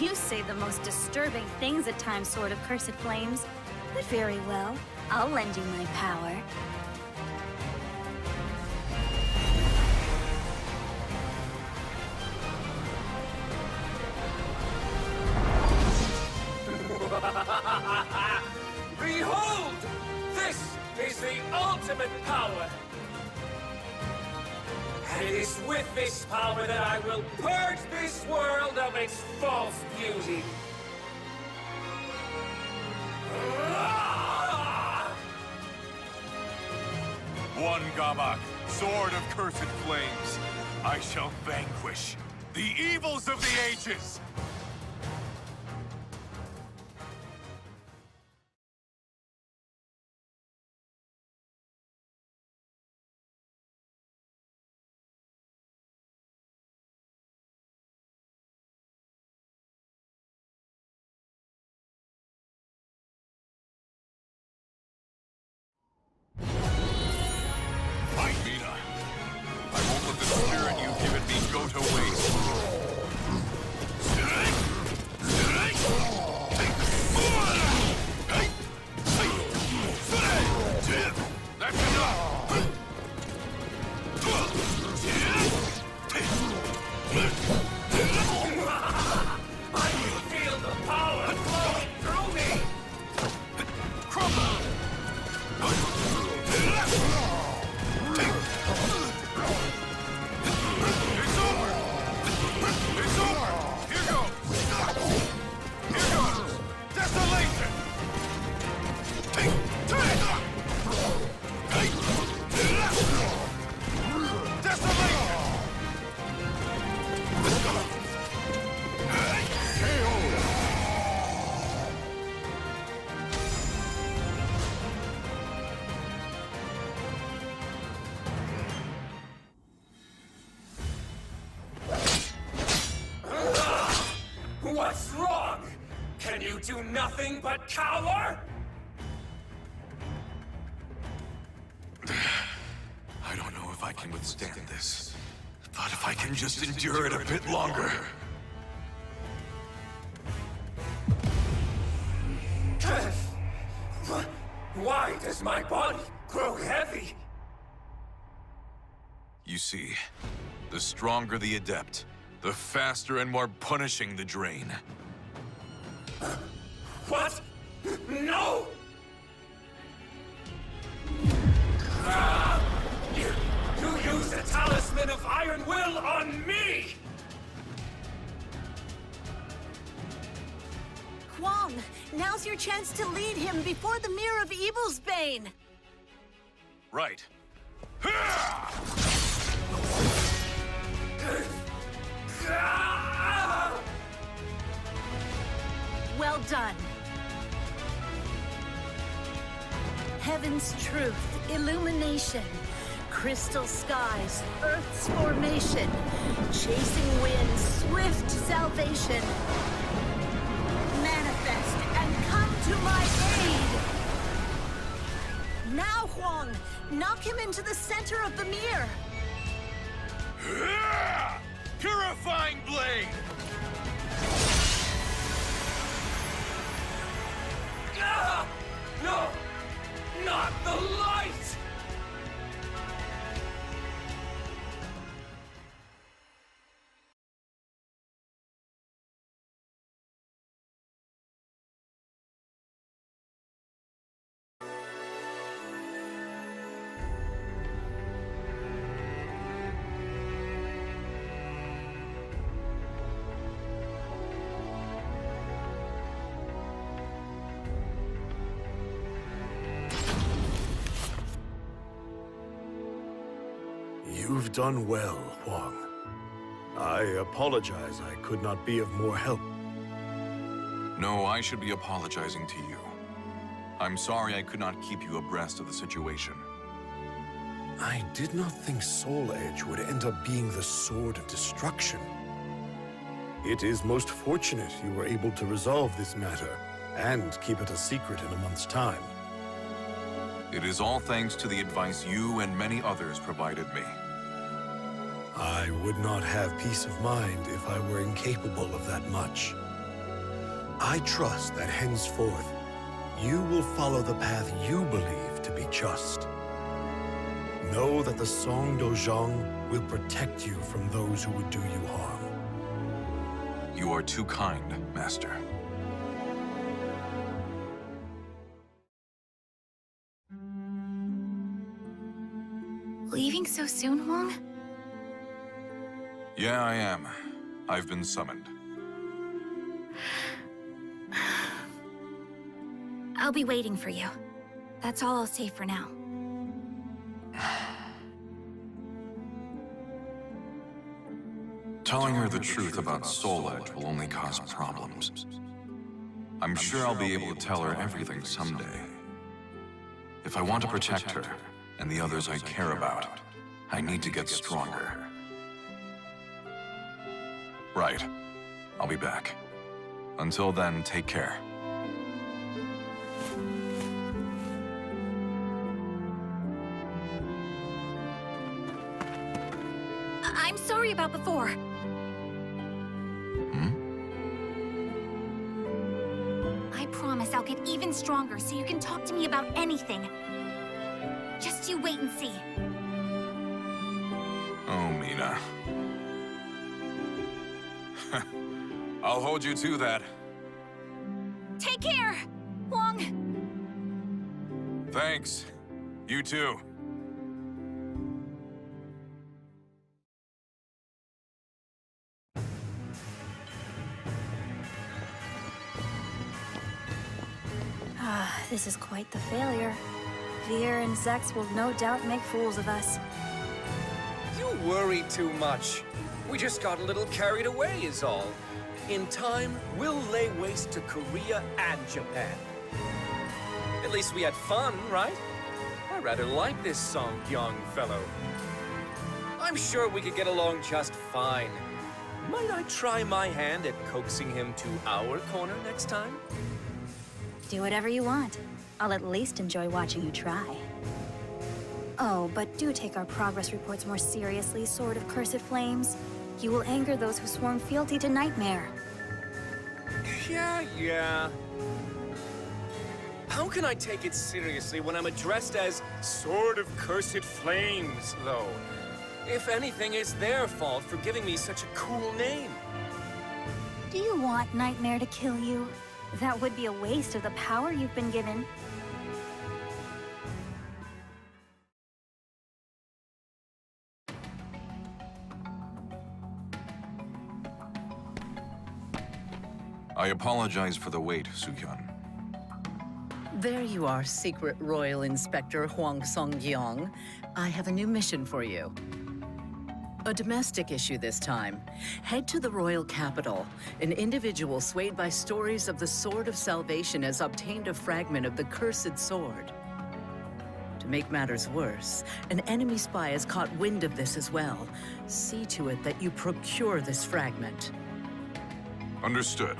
You say the most disturbing things at times, Sword of Cursed Flames. But very well, I'll lend you my power. Behold! This is the ultimate power! And it is with this power that I will purge this world of its false beauty! One Gabak, sword of cursed flames. I shall vanquish the evils of the ages! Mi-Na, I won't let the spirit you've given me go to waste. That's enough! I can feel the power flowing through me! It's over! It's over! Here goes! Here goes! Desolation! Desolation! What's wrong? Can you do nothing but cower? I don't know if I can withstand this, but if I can just endure it a bit longer. Why does my body grow heavy? You see, the stronger the adept, the faster and more punishing the drain. What? No! You used the talisman of Iron Will on me! Hwang, now's your chance to lead him before the Mirror of Evil's bane. Right. Well done. Heaven's truth, illumination, crystal skies, earth's formation, chasing winds, swift salvation. Manifest and come to my aid! Now, Hwang, knock him into the center of the mirror. Purifying blade! No! Not the light! You've done well, Hwang. I apologize I could not be of more help. No, I should be apologizing to you. I'm sorry I could not keep you abreast of the situation. I did not think Soul Edge would end up being the sword of destruction. It is most fortunate you were able to resolve this matter, and keep it a secret in a month's time. It is all thanks to the advice you and many others provided me. I would not have peace of mind if I were incapable of that much. I trust that henceforth, you will follow the path you believe to be just. Know that the Song Dojang will protect you from those who would do you harm. You are too kind, Master. Leaving so soon, Hwang? Yeah, I am. I've been summoned. I'll be waiting for you. That's all I'll say for now. Telling her the truth about Soul Edge will only cause problems. I'm sure I'll be able to tell her everything someday. If I want to protect her and the others I care about, I need to get stronger. Right. I'll be back. Until then, take care. I'm sorry about before. I promise I'll get even stronger so you can talk to me about anything. Just you wait and see. Oh, Mi-Na. I'll hold you to that. Take care, Hwang. Thanks. You too. This is quite the failure. Veer and Zex will no doubt make fools of us. You worry too much. We just got a little carried away is all. In time, we'll lay waste to Korea and Japan. At least we had fun, right? I rather like this Song young fellow. I'm sure we could get along just fine. Might I try my hand at coaxing him to our corner next time? Do whatever you want. I'll at least enjoy watching you try. Oh, but do take our progress reports more seriously, Sword of Cursed Flames. You will anger those who sworn fealty to Nightmare. Yeah. How can I take it seriously when I'm addressed as Sword of Cursed Flames, though? If anything, it's their fault for giving me such a cool name. Do you want Nightmare to kill you? That would be a waste of the power you've been given. I apologize for the wait, Soo-hyun. There you are, Secret Royal Inspector Hwang Song-gyong. I have a new mission for you. A domestic issue this time. Head to the royal capital. An individual swayed by stories of the Sword of Salvation has obtained a fragment of the cursed sword. To make matters worse, an enemy spy has caught wind of this as well. See to it that you procure this fragment. Understood.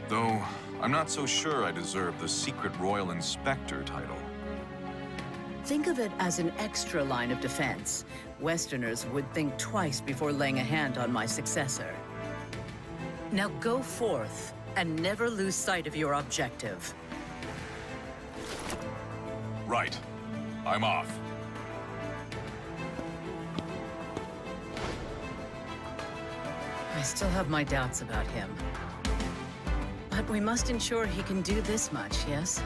Though, I'm not so sure I deserve the Secret Royal Inspector title. Think of it as an extra line of defense. Westerners would think twice before laying a hand on my successor. Now go forth and never lose sight of your objective. Right. I'm off. I still have my doubts about him. But we must ensure he can do this much, yes?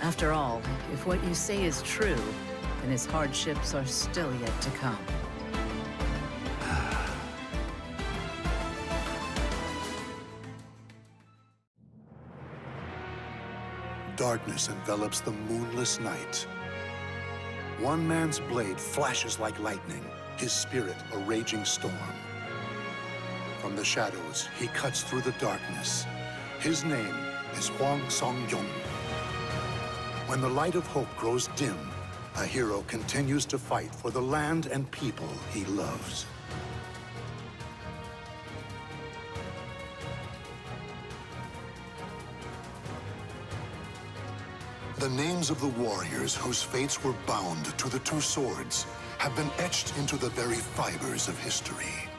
After all, if what you say is true, then his hardships are still yet to come. Darkness envelops the moonless night. One man's blade flashes like lightning, his spirit a raging storm. From the shadows, he cuts through the darkness. His name is Hwang Song-gyong. When the light of hope grows dim, a hero continues to fight for the land and people he loves. The names of the warriors whose fates were bound to the two swords have been etched into the very fibers of history.